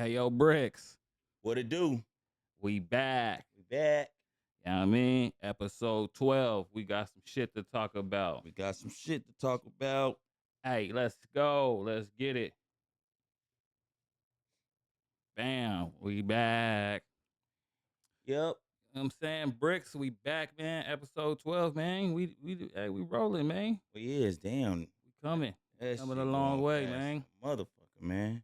Hey, yo, Bricks, What it do? we back. We back. You know what I mean? Episode 12. We got some shit to talk about. We got some shit to talk about. Hey, let's go. Let's get it. Bam. We back. Yep. You know what I'm saying? Bricks, we back, man. Episode 12, man. We rolling, man. We is damn. We coming. That Coming shit a long going way, fast. man. Motherfucker, man.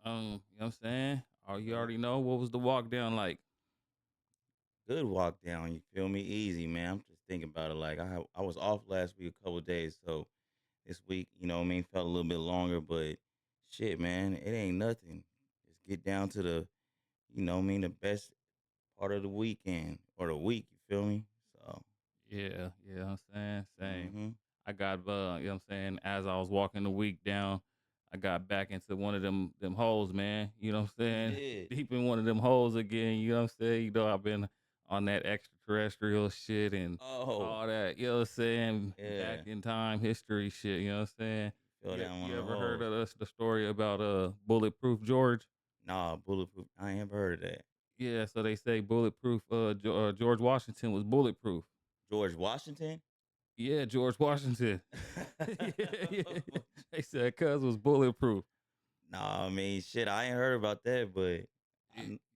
You know what I'm saying? Oh, you already know what was the walk down like? Good walk down. You feel me? Easy, man. I'm just thinking about it. Like I was off last week a couple of days, so this week, you know what I mean, felt a little bit longer, but shit, man, it ain't nothing. Just get down to the, you know what I mean, the best part of the weekend or the week. You feel me? So Yeah, I'm saying? Same. mhm. I got you know what I'm saying, as I was walking the week down, I got back into one of them holes, man. You know what I'm saying? did. Deep in one of them holes again, you know what I'm saying? You know, I've been on that extraterrestrial shit and Oh, all that, you know what I'm saying? yeah. Back in time history shit, you know what I'm saying? Fell down one You of the ever heard holes. of the story about Bulletproof George? Nah, bulletproof. I ain't ever heard of that. Yeah, so they say bulletproof George Washington was bulletproof. George Washington? Yeah, George Washington. Yeah. They said cuz was bulletproof. Nah, I mean, shit, I ain't heard about that, but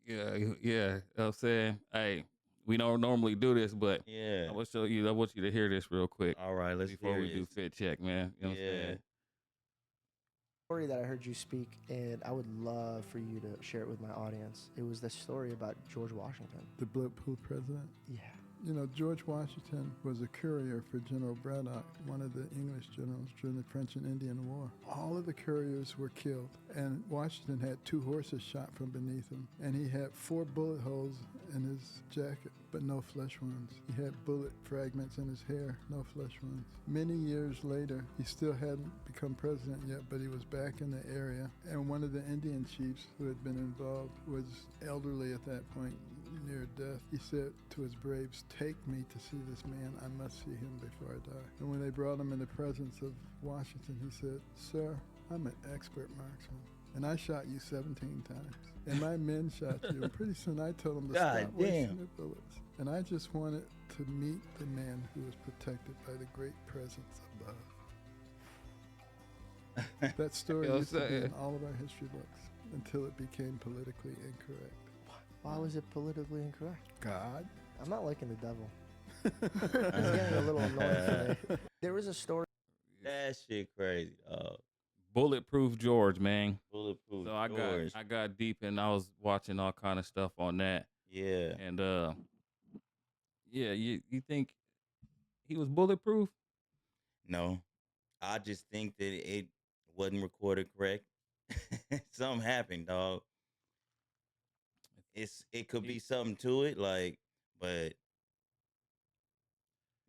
Yeah. You know what I'm saying? Hey, we don't normally do this, but yeah. I want you to hear this real quick All right, let's before hear we do this. fit check, man. You know what I'm Yeah. saying? Story that I heard you speak, and I would love for you to share it with my audience. It was the story about George Washington. The bulletproof president. Yeah. You know, George Washington was a courier for General Braddock, one of the English generals during the French and Indian War. All of the couriers were killed, and Washington had 2 horses shot from beneath him, and he had 4 bullet holes in his jacket, but no flesh wounds. He had bullet fragments in his hair, no flesh wounds. Many years later, he still hadn't become president yet, but he was back in the area, and one of the Indian chiefs who had been involved was elderly at that point, near death. He said to his braves, "Take me to see this man. I must see him before I die." And when they brought him in the presence of Washington, he said, "Sir, I'm an expert marksman, and I shot you 17 times. And my men shot you. And pretty soon I told them to God stop wasting damn. their bullets. And I just wanted to meet the man who was protected by the great presence above." That story You know what used to I'm be in saying? all of our history books until it became politically incorrect. Why was it politically incorrect? God. I'm not liking the devil. It's getting a little annoying for me. There was a story. That shit crazy. Bulletproof George, man. Bulletproof. So George. I got deep and I was watching all kind of stuff on that. Yeah. And yeah, you think he was bulletproof? No, I just think that it wasn't recorded correct. Something happened, dog. It could be something to it, like, but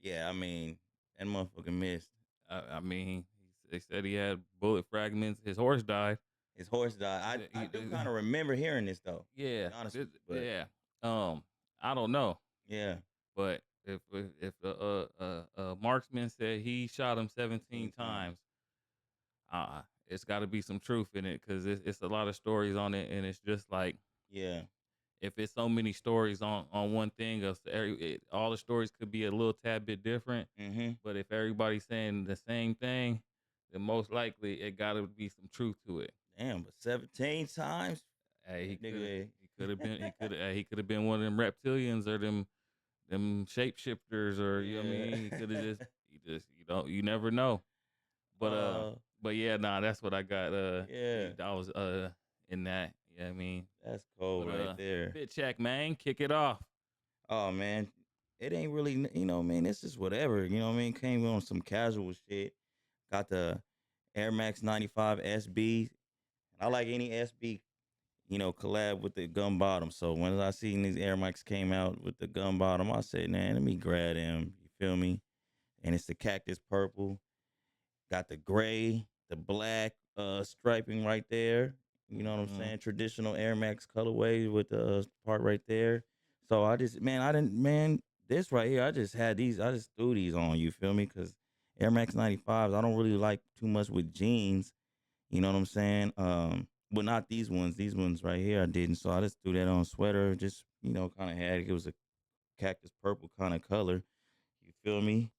yeah, I mean, that motherfucker missed. I mean, they said he had bullet fragments. His horse died. His horse died. I do kind of remember hearing this though. Yeah, Honestly, but yeah. I don't know, yeah. but if marksman said he shot him 17 times, it's got to be some truth in it because it's a lot of stories on it, and it's just like, Yeah. if it's so many stories on one thing, all the stories could be a little tad bit different. Mm-hmm. But if everybody's saying the same thing, then most likely it got to be some truth to it. Damn, but 17 times? Hey, Nigga. he could have been one of them reptilians or them shapeshifters, or you know what I Yeah. mean. He could have you never know. But yeah, nah, that's what I got. Yeah. I was in that. You know what I mean. That's cold right there. Fit check, man. Kick it off. Oh man, it ain't really, you know what I mean, it's just whatever, you know what I mean, came on some casual shit. Got the Air Max 95 SB. I like any SB, you know, collab with the gun bottom. So when I seen these Air Max came out with the gun bottom, I said, man, let me grab them. You feel me? And it's the cactus purple. Got the gray, the black striping right there. You know what I'm saying? Traditional Air Max colorway with the part right there. So I just, this right here, I just threw these on, you feel me? Because Air Max 95s, I don't really like too much with jeans. You know what I'm saying? Well, not these ones. These ones right here I didn't. So I just threw that on sweater. Just kind of had it was a cactus purple kind of color. You feel me?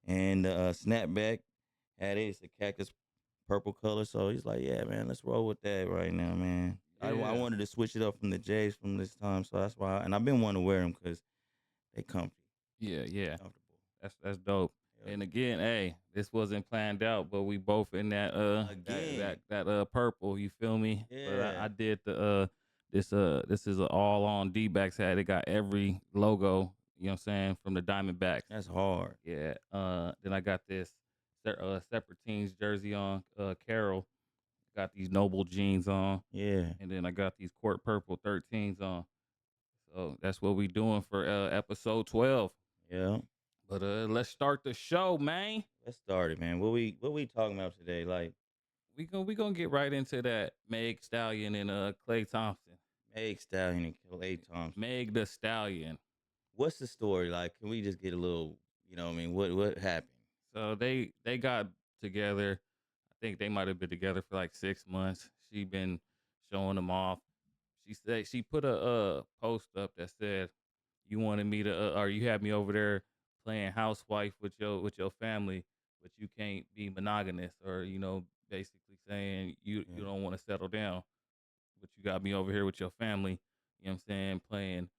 And snapback had it. It's a cactus purple color. So he's like, yeah, man, let's roll with that right now, man. I Yeah. wanted to switch it up from the J's from this time, so that's why. And I've been wanting to wear them because they comfy, Yeah. comfortable. That's dope. Yeah. And again, hey, this wasn't planned out, but we both in that Again. that purple. You feel me? But Yeah. I did the this is an all on D-backs hat. It got every logo. You know what I'm saying, from the Diamondbacks. That's hard. Yeah. Then I got this separate teams jersey on. Carol got these Noble jeans on, Yeah. and then I got these Court Purple 13s on. So that's what we doing for episode 12. Yeah. But let's start the show, man. Let's start it, man. What we talking about today? Like We gonna get right into that Meg Stallion and Klay Thompson. Meg Stallion and Klay Thompson. Meg the Stallion. What's the story? Like, can we just get a little, what I mean? What happened? So they got together. I think they might have been together for like 6 months. She been showing them off. She said she put a post up that said, "You wanted me to, or you had me over there playing housewife with your family, but you can't be monogamous, or basically saying you don't want to settle down, but you got me over here with your family. You know what I'm saying, playing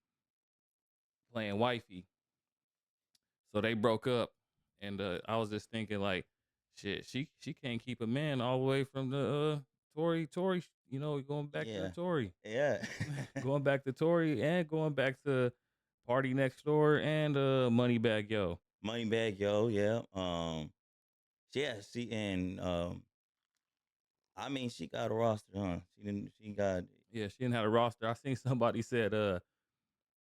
wifey." So they broke up, and I was just thinking like, shit, she can't keep a man all the way from the Tory, going back to the Tory. Yeah. Going back to Tory and going back to Party Next Door and Moneybag Yo. Moneybag Yo, yeah. Yeah, she and I mean she got a roster, huh? She got Yeah, she didn't have a roster. I seen somebody said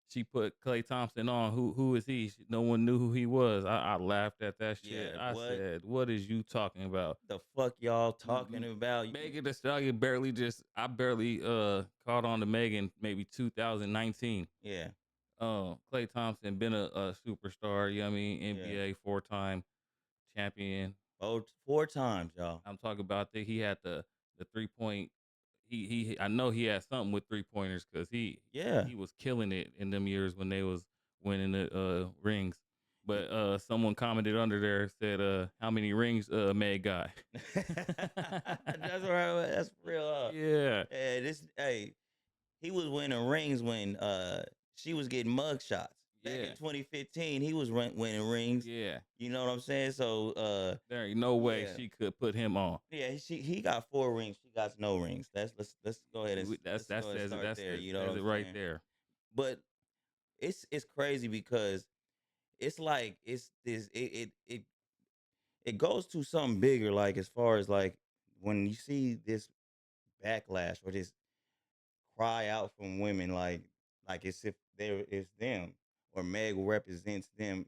she put Klay Thompson on. Who is he? No one knew who he was. I laughed at that shit. Yeah, I what? said, what is you talking about? The fuck y'all talking about? Megan Thee Stallion I barely caught on to Megan maybe 2019. Yeah. Klay Thompson been a superstar, you know what I mean? NBA 4-time champion. Oh, 4 times, y'all. I'm talking about that he had the 3-point. He I know he had something with 3-pointers because he was killing it in them years when they was winning the rings. But someone commented under there said, how many rings Meg got? That's right. That's real. Yeah. Hey, he was winning rings when she was getting mug shots. Back in 2015, he was winning rings. Yeah. You know what I'm saying? So there ain't no way she could put him on. Yeah, he got 4 rings. She got no rings. Let's go ahead and that's there. You know what I'm right saying? there. But it's crazy because it's like it goes to something bigger. Like as far as like when you see this backlash or this cry out from women, like it's if it's them or Meg represents them,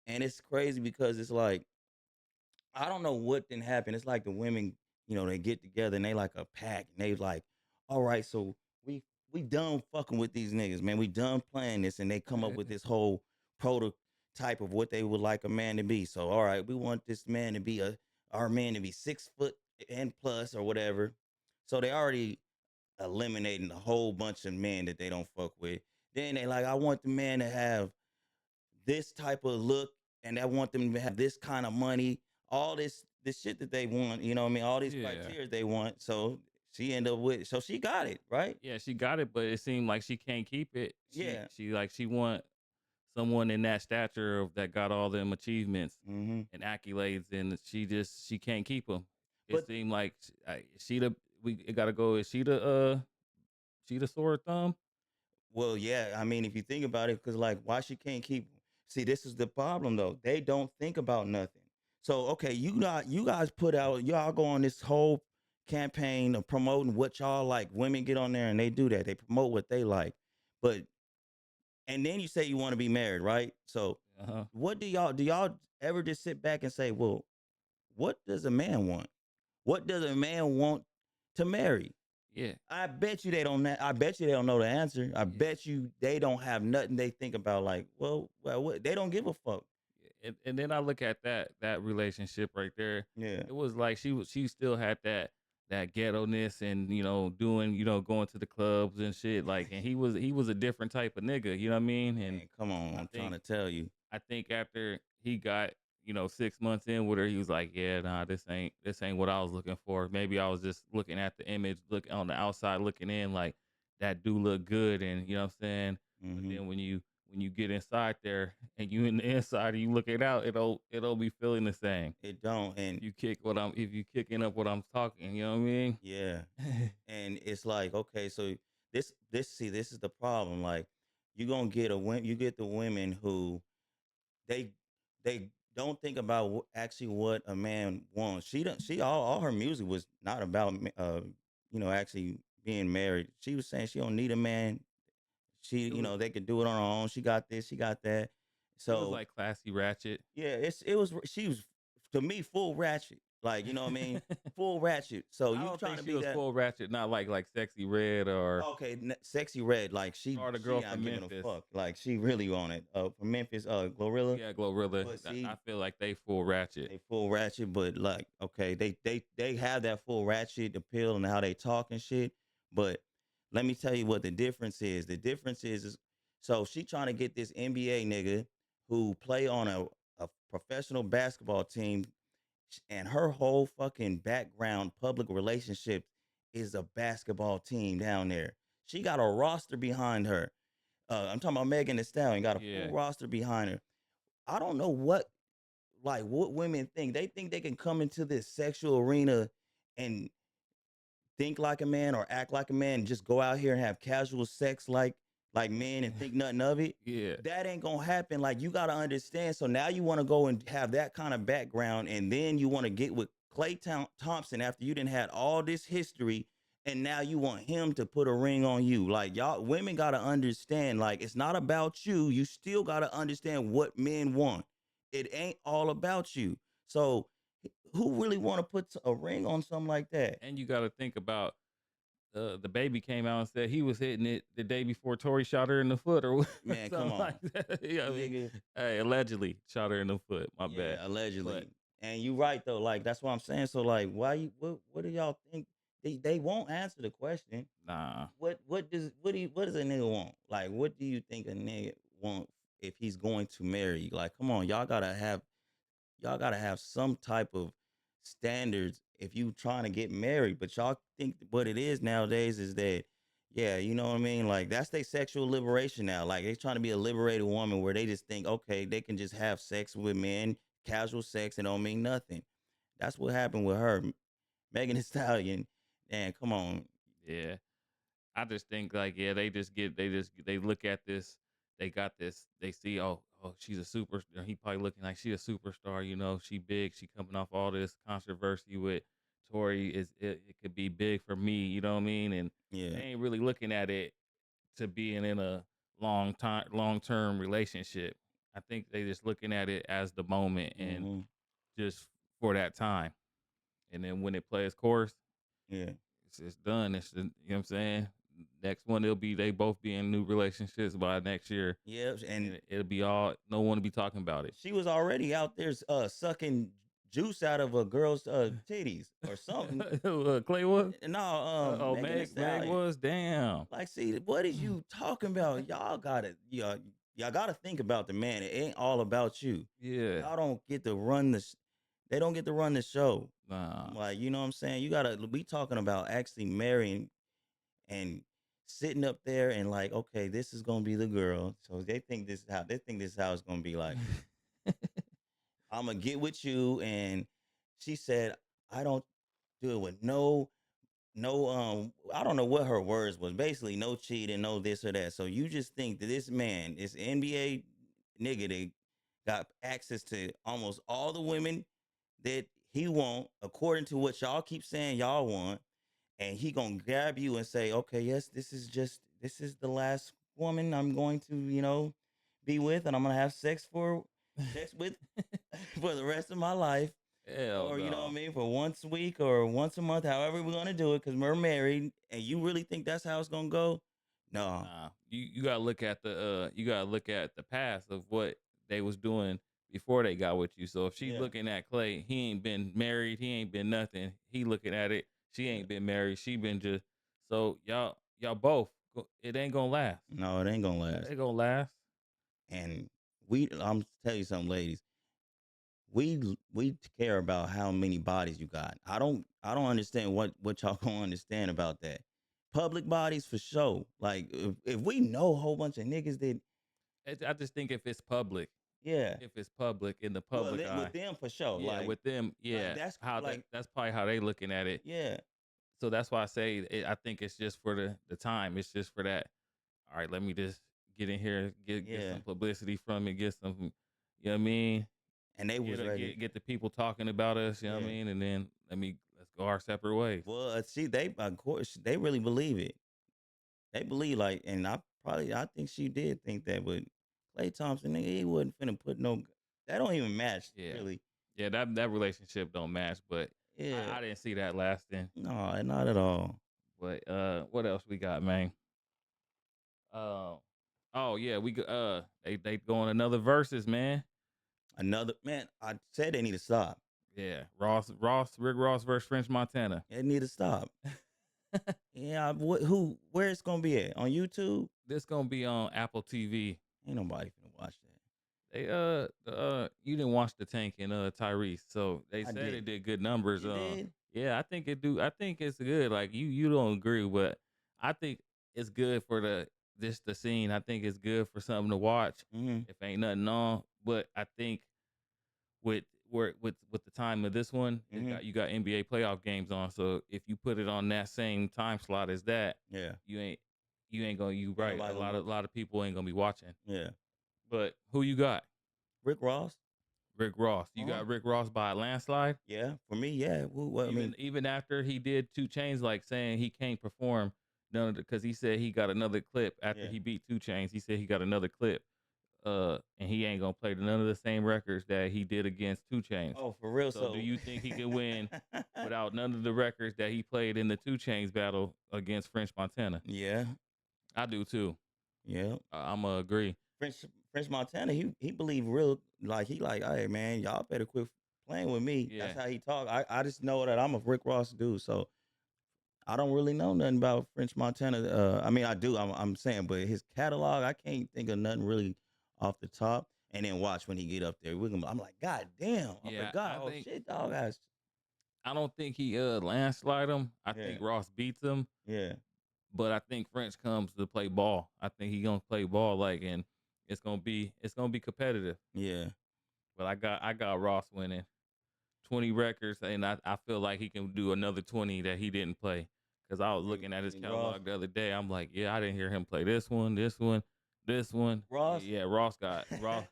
and it's crazy because it's like I don't know what didn't happen. It's like the women, they get together and they like a pack and they like, all right, so we done fucking with these niggas, man. We done playing this, and they come up with this whole prototype of what they would like a man to be. So all right, we want this man to be our man to be 6 foot and plus or whatever. So they already eliminating a whole bunch of men that they don't fuck with. Then they like, I want the man to have this type of look, and I want them to have this kind of money, all this shit that they want, you know what I mean? All these criteria they want. So she ended up with, so she got it, right? Yeah, she got it, but it seemed like she can't keep it. She want someone in that stature that got all them achievements and accolades, and she can't keep them. It seemed like it gotta go. Is she the sore thumb? Well, yeah. I mean, if you think about it, because like, why she can't keep? See, this is the problem though. They don't think about nothing. So okay, you guys put out, y'all go on this whole campaign of promoting what y'all like. Women get on there and they do that. They promote what they like, and then you say you want to be married, right? So what do y'all ever just sit back and say, well, what does a man want? What does a man want to marry? Yeah. I bet you they don't know the answer. I bet you they don't have nothing they think about like, well, what? They don't give a fuck. And then I look at that relationship right there. Yeah. It was like she still had that that ghetto-ness and, doing, going to the clubs and shit. Like, and he was a different type of nigga, you know what I mean? And Man, come on, I I'm trying think to tell you. I think after he got, 6 months in with her, he was like, yeah, nah, this ain't what I was looking for. Maybe I was just looking at the image, look on the outside looking in, like that do look good, and you know what I'm saying? But Hmm. then when you get inside there and you in the inside and you look it out, it'll be feeling the same. It don't, and If you kicking up what I'm talking, you know what I mean? yeah, and it's like, okay, so this is the problem. Like, you get the women who they they don't think about actually what a man wants. She all her music was not about actually being married. She was saying she don't need a man. She, It was they could do it on her own. She got this, she got that. it was So like classy ratchet. yeah, she was, to me, full ratchet. Like, you know what I mean? Full ratchet. So I you don't trying think to she be was that. full ratchet, not like sexy red or Okay, sexy red. Like or the she girl not from giving a Memphis. fuck. Like she really on it. From Memphis, Glorilla. Yeah, Glorilla. But I see, feel like they full ratchet. they full ratchet, but like, okay, they have that full ratchet appeal and how they talk and shit. But let me tell you what the difference is. The difference is so she trying to get this NBA nigga who play on a professional basketball team, and her whole fucking background, public relationship, is a basketball team down there. She got a roster behind her. I'm talking about Megan Thee Stallion, got a full Yeah. roster behind her. I don't know what women think. They think they can come into this sexual arena and think like a man or act like a man and just go out here and have casual sex like men and think nothing of it. Yeah. That ain't gonna happen. Like, you gotta understand. So now you want to go and have that kind of background, and then you want to get with Klay Thompson after you didn't had all this history, and now you want him to put a ring on you. Like, y'all women gotta understand. Like, it's not about you. You still gotta understand what men want. It ain't all about you. So who really want to put a ring on something like that? And you got to think about the baby came out and said he was hitting it the day before Tori shot her in the foot or Man, come something on, like that. Yeah, I mean, nigga. hey, allegedly shot her in the foot. My bad. Yeah, But allegedly. And you right though. Like, that's what I'm saying. So like, why you what do y'all think? They won't answer the question. nah, What does a nigga want? Like, what do you think a nigga want if he's going to marry you? Like, come on, y'all gotta have some type of standards if you trying to get married. But y'all think what it is nowadays is that, yeah, you know what I mean? Like, that's their sexual liberation now. Like, they trying to be a liberated woman where they just think, okay, they can just have sex with men, casual sex, and don't mean nothing. That's what happened with her, Megan Thee Stallion. And come on. yeah. I just think like yeah, they look at this, they got this, they see she's a super. He probably looking like she a superstar. She big. She coming off all this controversy with Tori. It could be big for me. You know what I mean? And they Yeah. ain't really looking at it to being in a long term relationship. I think they just looking at it as the moment and Hmm. just for that time. And then when it plays course, Yeah. it's done. You know what I'm saying? Next one, it'll be they both be in new relationships by next year, Yeah. and And it'll be all no one will be talking about it. she was already out there sucking juice out of a girl's titties or something. Clay was. No, Oh, Megan Thee Meg Stallion. was. Damn. Like, see, what is you talking about? Y'all gotta think about the man. It ain't all about you. Yeah. Y'all don't get to run this. They don't get to run the show. Nah. Like, you know what I'm saying? You gotta be talking about actually marrying and sitting up there and like, okay, this is gonna be the girl. So they think this is how it's gonna be. Like, I'm gonna get with you, and she said, I don't do it with no, I don't know what her words was. Basically, no cheating, no this or that. So you just think that this man, this NBA nigga, that got access to almost all the women that he want, according to what y'all keep saying y'all want, and he gonna grab you and say, okay, yes, this is the last woman I'm going to, be with, and I'm gonna have sex with for the rest of my life, Hell or you know what I no. mean, for once a week or once a month, however we're gonna do it, because we're married. And you really think that's how it's gonna go? No. Nah. You gotta look at the past of what they was doing before they got with you. So if she's Yeah. looking at Clay, he ain't been married, he ain't been nothing. He looking at it. She ain't been married. She been just so y'all both. It ain't gonna last. No, it ain't gonna last. It gonna last. And I'm tell you something, ladies. We care about how many bodies you got. I don't understand what y'all gonna understand about that. Public bodies for sure. Like if we know a whole bunch of niggas that I just think if it's public, yeah, if it's public in the well public eye, with them for sure. yeah, Like with them, yeah, that's how like that's probably how they looking at it. yeah. So that's why I say I think it's just for the time. It's just for that. All right, let me just get in here, get Yeah. some publicity from it, get some, you know what I mean? And they was ready. Get the people talking about us, you know what I Yeah. mean? And then let's go our separate ways. Well, see, they of course they really believe it. They believe like, and I think she did think that, but Klay Thompson, nigga, he wasn't finna put no. That don't even match, Yeah. really. Yeah, that relationship don't match, but Yeah, I didn't see that lasting. no, not at all. But what else we got, man? Oh yeah, they going another verses, man. Another man, I said they need to stop. Yeah, Rick Ross versus French Montana. They need to stop. Yeah, where it's gonna be at on YouTube? This gonna be on Apple TV. Ain't nobody finna watch that. They you didn't watch the Tank and Tyrese, so they said did. it did good numbers. You did? Yeah, I think it do. I think it's good. Like you don't agree, but I think it's good for the scene. I think it's good for something to watch. Mm-hmm. If ain't nothing on, but I think with the time of this one, you got NBA playoff games on. So if you put it on that same time slot as that, Yeah, you ain't gonna right. nobody A lot of people ain't gonna be watching. yeah. But who you got? Rick Ross. Rick Ross. You got Rick Ross by a landslide. Yeah, for me, yeah. Well, I mean, Even after he did 2 Chainz, like saying he can't perform none of because he said he got another clip after he beat 2 Chainz. He said he got another clip. And he ain't gonna play none of the same records that he did against 2 Chainz. oh, for real. So do you think he could win without none of the records that he played in the 2 Chainz battle against French Montana? Yeah, I do too. yeah. I'm gonna agree. French Montana, he believe real like he like, hey man, y'all better quit playing with me. Yeah. That's how he talk. I just know that I'm a Rick Ross dude, so I don't really know nothing about French Montana. I mean, I do. I'm saying, but his catalog, I can't think of nothing really off the top. And then watch when he get up there. I'm like, God damn, I forgot. Oh shit, dog. I don't think he landslide him. I think Ross beats him. Yeah. But I think French comes to play ball. I think he gonna play ball and it's gonna be competitive. Yeah. But I got Ross winning 20 records, and I feel like he can do another 20 that he didn't play. Because I was looking at his catalog the other day. I'm like, yeah, I didn't hear him play this one. Ross? Yeah, Ross got Ross.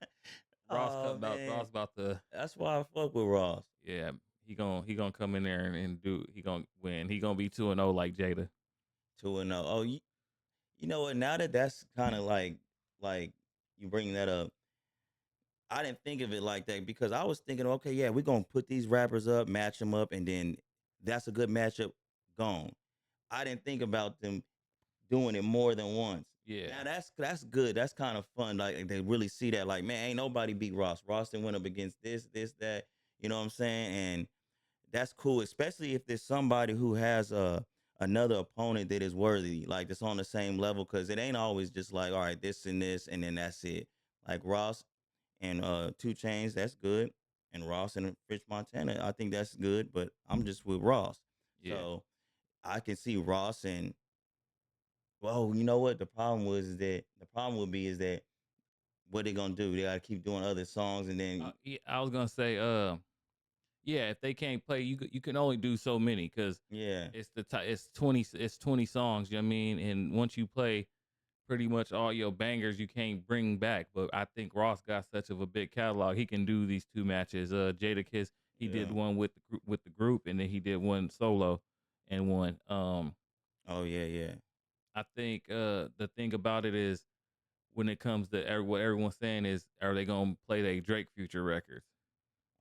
Oh, Ross about to. That's why I fuck with Ross. Yeah, he gonna come in there and do. He gonna win. He gonna be 2-0 like Jada. 2-0. Oh, you know what? Now that's kind of like you bring that up. I didn't think of it like that because I was thinking, okay, yeah, we're gonna put these rappers up, match them up, and then that's a good matchup. Gone. I didn't think about them doing it more than once. Yeah. Now that's good. That's kind of fun. Like they really see that. Like, man, ain't nobody beat Ross. Ross done went up against this, that. You know what I'm saying? And that's cool, especially if there's somebody who has another opponent that is worthy, like that's on the same level. Because it ain't always just like, all right, this and this, and then that's it. Like Ross and 2 Chainz, that's good. And Ross and Rich Montana, I think that's good. But I'm just with Ross. Yeah. So I can see Ross and, well, you know what? The problem would be is that what they gonna do? They gotta keep doing other songs, and then yeah, I was gonna say, yeah, if they can't play, you can only do so many because it's 20 songs. You know what I mean? And once you play pretty much all your bangers, you can't bring back. But I think Ross got such of a big catalog, he can do these 2 matches. Jadakiss, he did one with the group, and then he did one solo, and one. Oh yeah. I think the thing about it is when it comes to what everyone's saying is, are they gonna play their Drake future records?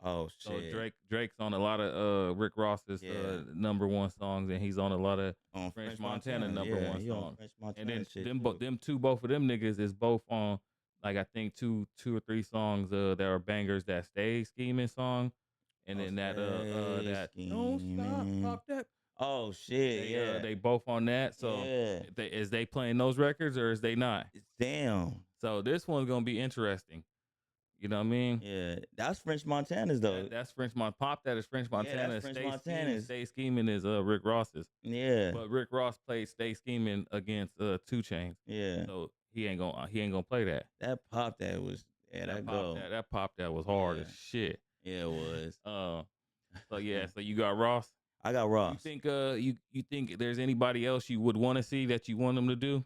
Oh So shit. Drake's on a lot of Rick Ross's #1 songs, and he's on a lot of French Montana #1 songs. And then both of them niggas is both on, like, I think two or three songs that are bangers. That Stay Scheming song, and then that don't stop, pop that. Oh shit, yeah. They both on that. So Yeah. is they playing those records or is they not? Damn. So this one's gonna be interesting. You know what I mean? Yeah. That's French Montana's though. That's French Pop. That is French Yeah, that's Montana. French Montana's. Stay scheming is Rick Ross's. Yeah. But Rick Ross played Stay Scheming against 2 Chainz. Yeah. So he ain't gonna play that. That pop that was That pop that was hard as shit. Yeah, it was. So yeah, so you got Ross. I got Ross. You think you think there's anybody else you would want to see that you want them to do?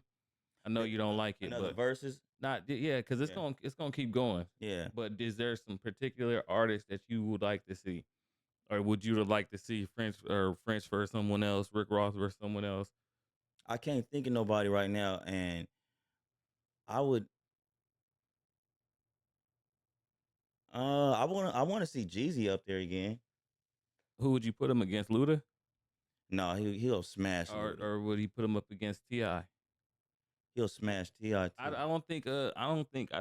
I know you don't like it, Another but verses? not because it's gonna keep going. Yeah. But is there some particular artist that you would like to see, or would you like to see French for someone else, Rick Ross versus someone else? I can't think of nobody right now, and I would. I wanna see Jeezy up there again. Who would you put him against, Luda? No, he'll smash. Or would he put him up against T.I.? He'll smash T.I. too. I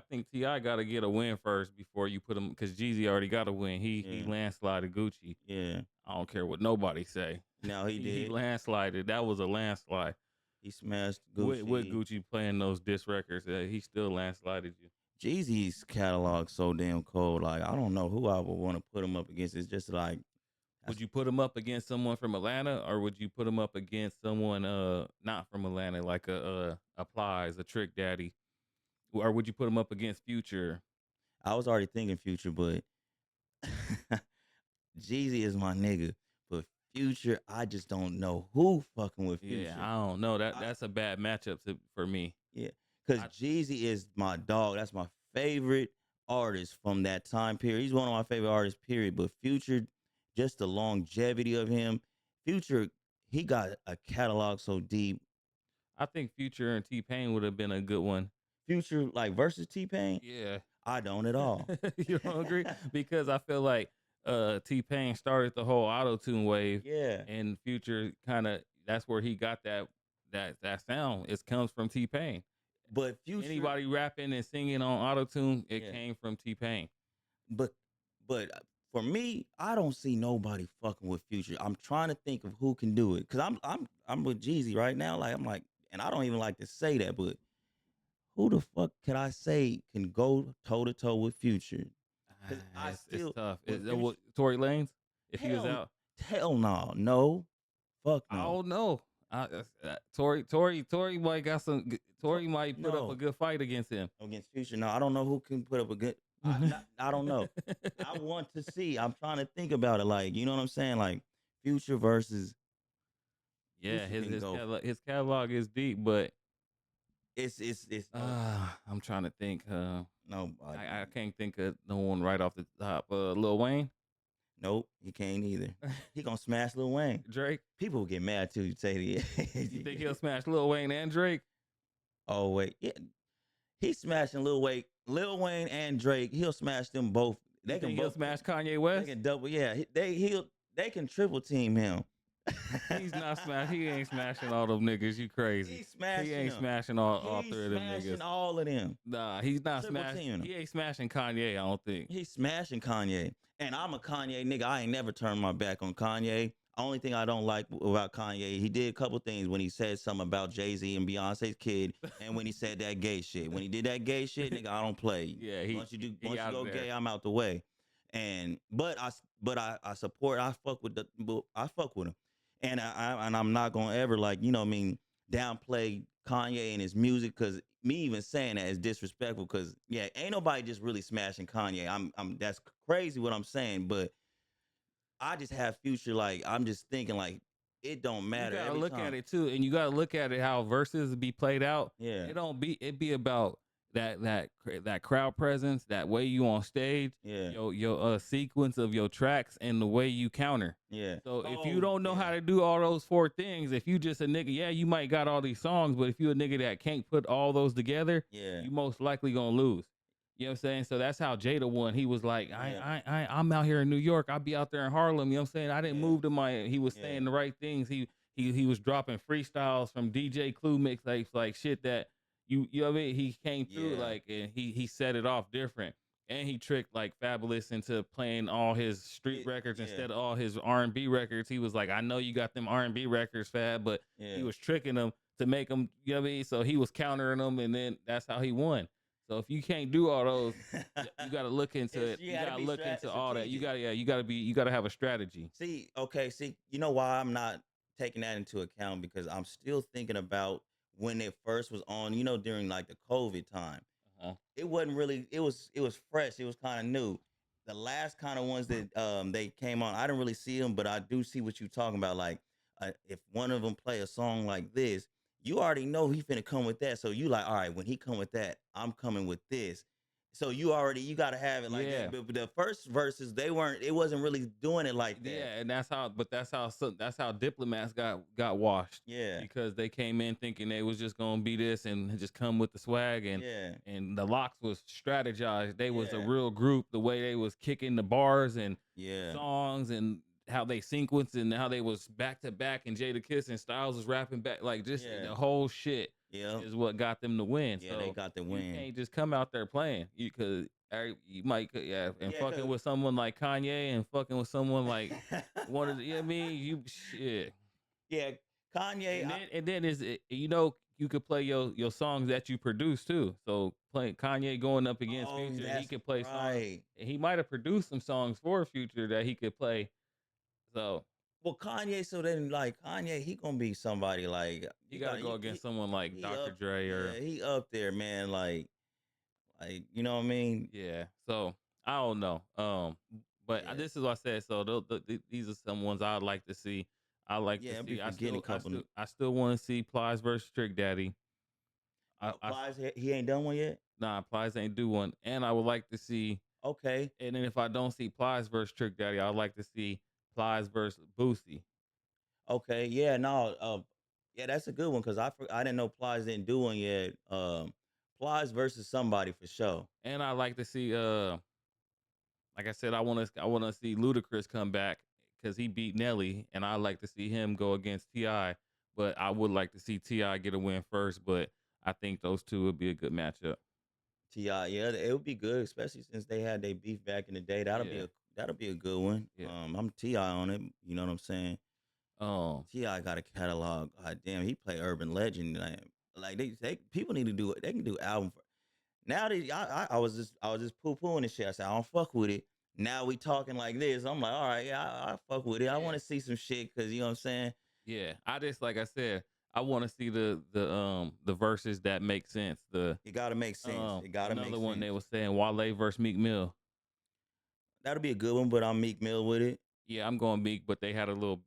think T.I. got to get a win first before you put him, because Jeezy already got a win. He landslided Gucci. Yeah. I don't care what nobody say. No, he did. He landslided. That was a landslide. He smashed Gucci. With Gucci playing those diss records, he still landslided you. Jeezy's catalog so damn cold. Like, I don't know who I would want to put him up against. It's just like, would you put him up against someone from Atlanta, or would you put him up against someone not from Atlanta, like a Plies, a Trick Daddy, or would you put him up against Future? I was already thinking Future, but Jeezy is my nigga. But Future, I just don't know who fucking with Future. Yeah, I don't know. That's a bad matchup for me. Yeah, because Jeezy is my dog. That's my favorite artist from that time period. He's one of my favorite artists, period. But Future, just the longevity of him. Future, he got a catalog so deep. I think Future and T-Pain would have been a good one. Future, like, versus T-Pain? Yeah. I don't at all. You don't agree? Because I feel like T-Pain started the whole auto-tune wave. Yeah. And Future that's where he got that sound. It comes from T-Pain. But Future, anybody rapping and singing on auto-tune, it came from T-Pain. But for me, I don't see nobody fucking with Future. I'm trying to think of who can do it, cause I'm with Jeezy right now. Like, I'm like, and I don't even like to say that, but who the fuck can I say can go toe to toe with Future? It's tough. Tory Lanez, if he was out? Hell no, fuck no. I don't know. Tory might got some. Tory might put up a good fight against him. Against Future, no, I don't know who can put up a good. I don't know. I want to see. I'm trying to think about it. Like, you know what I'm saying? Like, Future versus. Yeah, his catalog is deep, but it's. I'm trying to think. No, I can't think of no one right off the top. Lil Wayne. Nope, he can't either. He gonna smash Lil Wayne. Drake. People will get mad too. You say that. You think he'll smash Lil Wayne and Drake? Oh wait, yeah, he's smashing Lil Wayne and Drake. He'll smash them both. He'll smash Kanye West. They can double. Yeah, they can triple team him. He's not smashing. He ain't smashing all them niggas. You crazy? He's smashing. He ain't smashing all 3 of them niggas. He's smashing all of them. Nah, he's not smashing. He ain't smashing Kanye. I don't think he's smashing Kanye. And I'm a Kanye nigga. I ain't never turned my back on Kanye. Only thing I don't like about Kanye, he did a couple things when he said something about Jay-Z and Beyonce's kid, and when he said that gay shit. When he did that gay shit, nigga, I don't play. Yeah, once you go gay, I'm out the way. And but I support. I fuck with him, and I'm not gonna ever, like, you know what I mean, downplay Kanye and his music, because me even saying that is disrespectful, because yeah, ain't nobody just really smashing Kanye. I'm that's crazy what I'm saying, but I just have Future, like, I'm just thinking, like, it don't matter. You gotta look at it too, and you gotta look at it how verses be played out. Yeah, it be about that crowd presence, that way you on stage, yeah, your sequence of your tracks, and the way you counter. Yeah. So if you don't know how to do all those 4 things, if you just a nigga, yeah, you might got all these songs, but if you a nigga that can't put all those together, yeah, you most likely gonna lose. You know what I'm saying? So that's how Jada won. He was like, I'm out here in New York. I'll be out there in Harlem. You know what I'm saying? I didn't move to Miami. He was saying the right things. He was dropping freestyles from DJ Clue mixtapes, like shit that you know what I mean? He came through like, and he set it off different. and he tricked like Fabulous into playing all his street records yeah. instead of all his R&B records. He was like, I know you got them R&B records, Fab, but he Yeah. was tricking them to make them, you know what I mean? So he was countering them, and then that's how he won. So if you can't do all those, you got to look into it. You got to look into all that. You got to, you got to have a strategy. See, you know why I'm not taking that into account, because I'm still thinking about when it first was on, during like the COVID time. It wasn't really, it was fresh. It was kind of new. The last kind of ones that they came on, I didn't really see them, but I do see what you're talking about. Like, if one of them play a song like this, you already know he finna come with that. So you like, all right, when he come with that, I'm coming with this. So you got to have it like that. But the first verses, it wasn't really doing it like that. Yeah, and that's how Diplomats got washed. Yeah. Because they came in thinking they was just gonna be this and just come with the swag, and and the Locks was strategized. They was a real group. The way they was kicking the bars and songs, and how they sequenced, and how they was back to back, and Jadakiss and Styles was rapping back, like just the whole shit. Is what got them to win. Yeah, so they got the win. You can't just come out there playing, because you might, and fucking with someone like Kanye, and fucking with someone like one of the, you know what I mean? You shit. Yeah, Kanye. And then is it, you could play your songs that you produce too. So playing Kanye going up against Future, he could play songs. He might have produced some songs for Future that he could play. So. Well, Kanye, so then like Kanye, he gonna be somebody like you gotta go against someone like Dr. Dre or he up there, man. Like you know what I mean? Yeah. So I don't know. But this is what I said. So these are some ones I'd like to see. I like to see. I still want to see Plies versus Trick Daddy. Plies, he ain't done one yet. Nah, Plies ain't do one, and I would like to see. Okay. And then if I don't see Plies versus Trick Daddy, I'd like to see Plies versus Boosie. Okay. Yeah. No. Yeah, that's a good one, because I didn't know Plies didn't do one yet. Plies versus somebody for sure. And I like to see. Like I said, I want to see Ludacris come back, because he beat Nelly, and I like to see him go against T.I. But I would like to see T.I. get a win first. But I think those two would be a good matchup. T.I., yeah, it would be good, especially since they had their beef back in the day. That'll be a good one. Yeah. I'm T.I. on it. You know what I'm saying? T.I. got a catalog. God damn, he play urban legend. Like they people need to do it. They can do album. Now that I was just poo pooing this shit. I said I don't fuck with it. Now we talking like this. I'm like, all right, yeah, I fuck with it. I want to see some shit, because you know what I'm saying. Yeah, I just, like I said, I want to see the verses that make sense. It gotta make sense. It gotta make sense. Another one they was saying, Wale versus Meek Mill. That'll be a good one, but I'm Meek Mill with it. Yeah, I'm going Meek, but they had a little,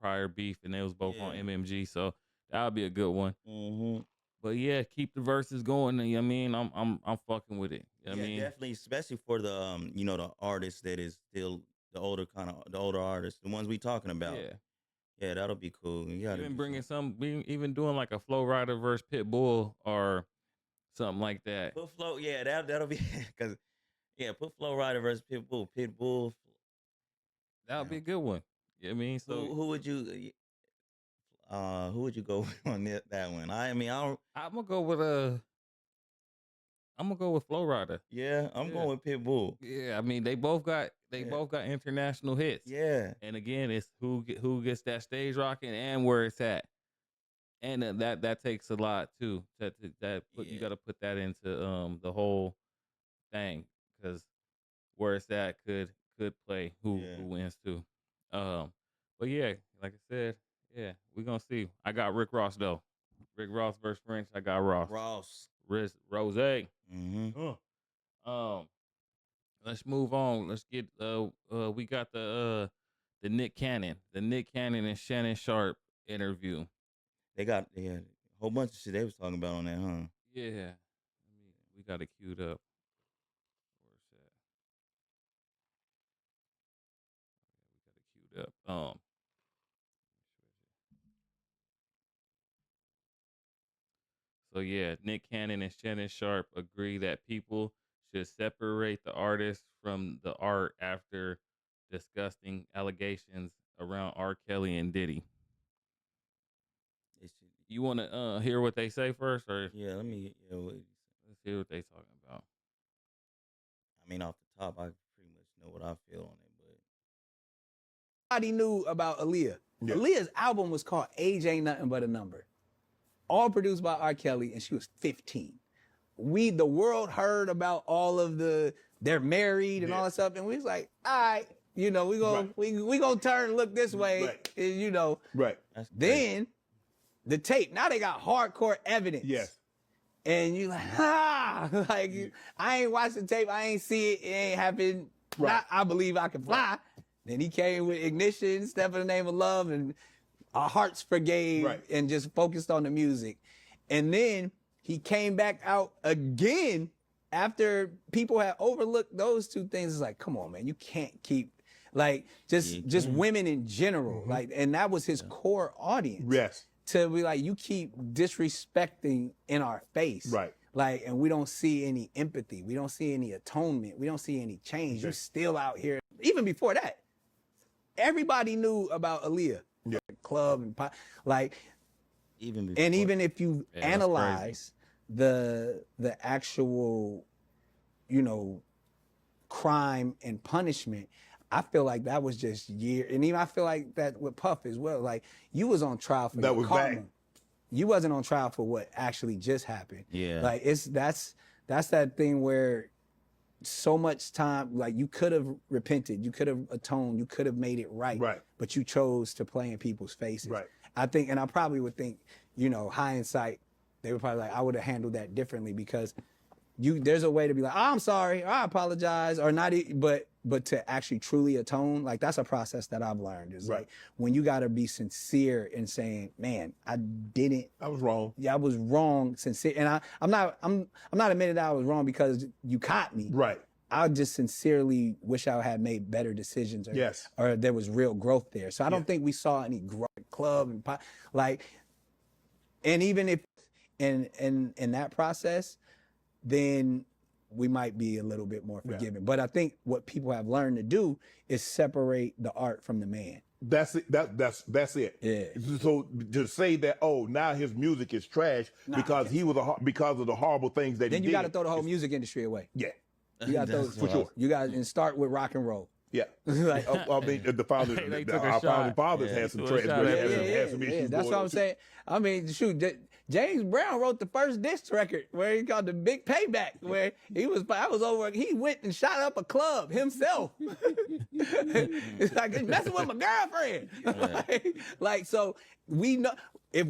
prior beef, and they was both on MMG, so that would be a good one. Mm-hmm. But yeah, keep the verses going. You know what I mean? I'm fucking with it. You know what I mean? Definitely, especially for the the artists that is still the older artists, the ones we talking about. Yeah, that'll be cool. You gotta even bringing even doing like a Flow Rider versus Pitbull or something like that. Put Flow, yeah, that'll be because put Flow Rider versus Pitbull. That'll be a good one. You know what I mean? So who would you go with on that one? I'm gonna go with Flow Rider. Yeah, I'm going with Pitbull. Yeah, I mean they both got international hits. Yeah, and again, it's who gets that stage rocking and where it's at, and that takes a lot too. You got to put that into the whole thing, because where it's at could play who wins too. But yeah, like I said, we're gonna see. I got Rick Ross though. Rick Ross versus French. I got Ross. Rose. Mm-hmm. Let's move on. Let's get we got the Nick Cannon and Shannon Sharpe interview. They got a whole bunch of shit they was talking about on that, huh? Yeah. We got it queued up. Where's that? We got it queued up. So yeah, Nick Cannon and Shannon Sharpe agree that people should separate the artist from the art after disgusting allegations around R. Kelly and Diddy. You want to hear what they say first, or let's hear what they talking about. I mean, off the top, I pretty much know what I feel on it, but Everybody knew about Aaliyah. Yeah. Aaliyah's album was called Age Ain't Nothing But a Number. All produced by R. Kelly, and she was 15. The world heard about all of they're married and all that stuff, and we was like, all right, we gonna we gonna turn and look this way, and Right. that's crazy. then the tape. Now they got hardcore evidence. Yes. And you like, like I ain't watched the tape, I ain't see it, it ain't happened. Right. I believe I can fly. Then he came with Ignition, Step in the Name of Love, and Our Hearts Brigade, Right. and just focused on the music. And then he came back out again after people had overlooked those two things. It's like, come on, man, you can't keep like just women in general, like, and that was his core audience. Yes. To be like, you keep disrespecting in our face. Right. Like, and we don't see any empathy. We don't see any atonement. We don't see any change. You're still out here. Even before that, everybody knew about Aaliyah. Yeah. Club and like, Even before, and even if you Yeah, that's analyze the actual, crime and punishment, I feel like that was just and even I feel like that with Puff as well. Like, you was on trial for That your was karma. bad. You wasn't on trial for what actually just happened. Yeah. Like, that's that thing where so much time, like, you could have repented, you could have atoned, you could have made it right. Right. But you chose to play in people's faces. Right. I think, and I probably would think, hindsight, they would probably like, I would have handled that differently, because there's a way to be like, oh, I'm sorry, or I apologize, or not, but to actually truly atone, like, that's a process that I've learned. Is Right. like, when you got to be sincere in saying, man, I was wrong. Yeah, I was wrong, sincere, and I'm not admitting that I was wrong because you caught me. Right. I just sincerely wish I had made better decisions, or there was real growth there. So I don't think we saw any growth club and like, and even if in that process, then we might be a little bit more forgiving. But I think what people have learned to do is separate the art from the man. That's it. That's it. Yeah. So to say that, oh, now his music is trash because he was because of the horrible things that he did. Then you got to throw the whole music industry away. Yeah. You got to throw for sure. You got and start with rock and roll. Yeah. Like, I mean, the founders, They took a our founding shot. fathers Yeah, had some took a trash, shot at had it. some issues. That's going what on, I'm too. saying. I mean, shoot, James Brown wrote the first diss record where he called the Big Payback, where he went and shot up a club himself. It's like, he's messing with my girlfriend. like, so we know, if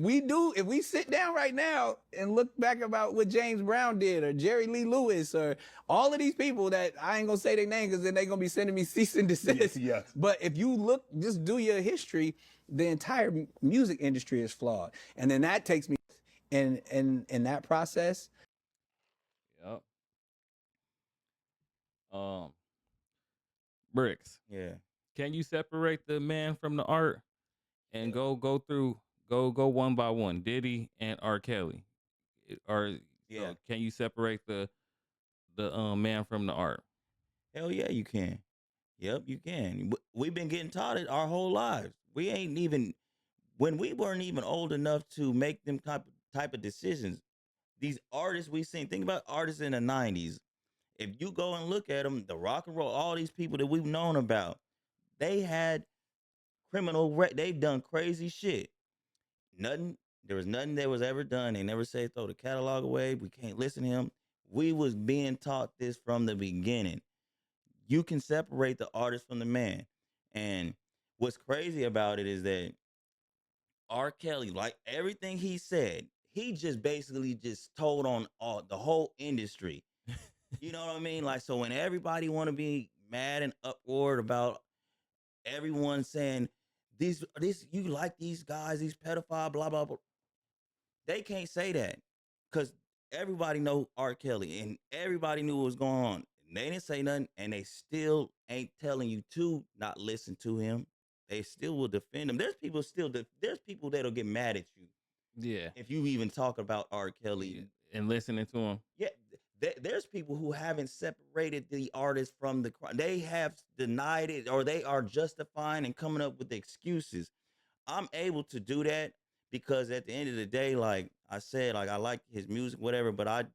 we sit down right now and look back about what James Brown did, or Jerry Lee Lewis, or all of these people that I ain't gonna say their name because then they're gonna be sending me cease and desist. Yes. But if you just do your history, the entire music industry is flawed. And then that takes me in that process. Yep. Bricks. Yeah. Can you separate the man from the art and go one by one? Diddy and R. Kelly, or Yeah. can you separate the man from the art? Hell yeah, you can. Yep, you can. We've been getting taught it our whole lives. We ain't even, when we weren't even old enough to make them type of decisions. These artists we seen, think about artists in the 90s. If you go and look at them, the rock and roll, all these people that we've known about, they had they've done crazy shit. There was nothing that was ever done. They never say throw the catalog away. We can't listen to him. We was being taught this from the beginning. You can separate the artist from the man. And what's crazy about it is that R. Kelly, like everything he said, he just basically just told on the whole industry. You know what I mean? Like, so when everybody want to be mad and uproar about everyone saying this, you like these guys, these pedophile, blah, blah, blah. They can't say that because everybody know R. Kelly and everybody knew what was going on. They didn't say nothing, and they still ain't telling you to not listen to him. They still will defend him. There's people that'll get mad at you. Yeah. If you even talk about R. Kelly and listening to him. Yeah. There's people who haven't separated the artist from the crime. They have denied it, or they are justifying and coming up with excuses. I'm able to do that because at the end of the day, like I said, like I like his music, whatever, but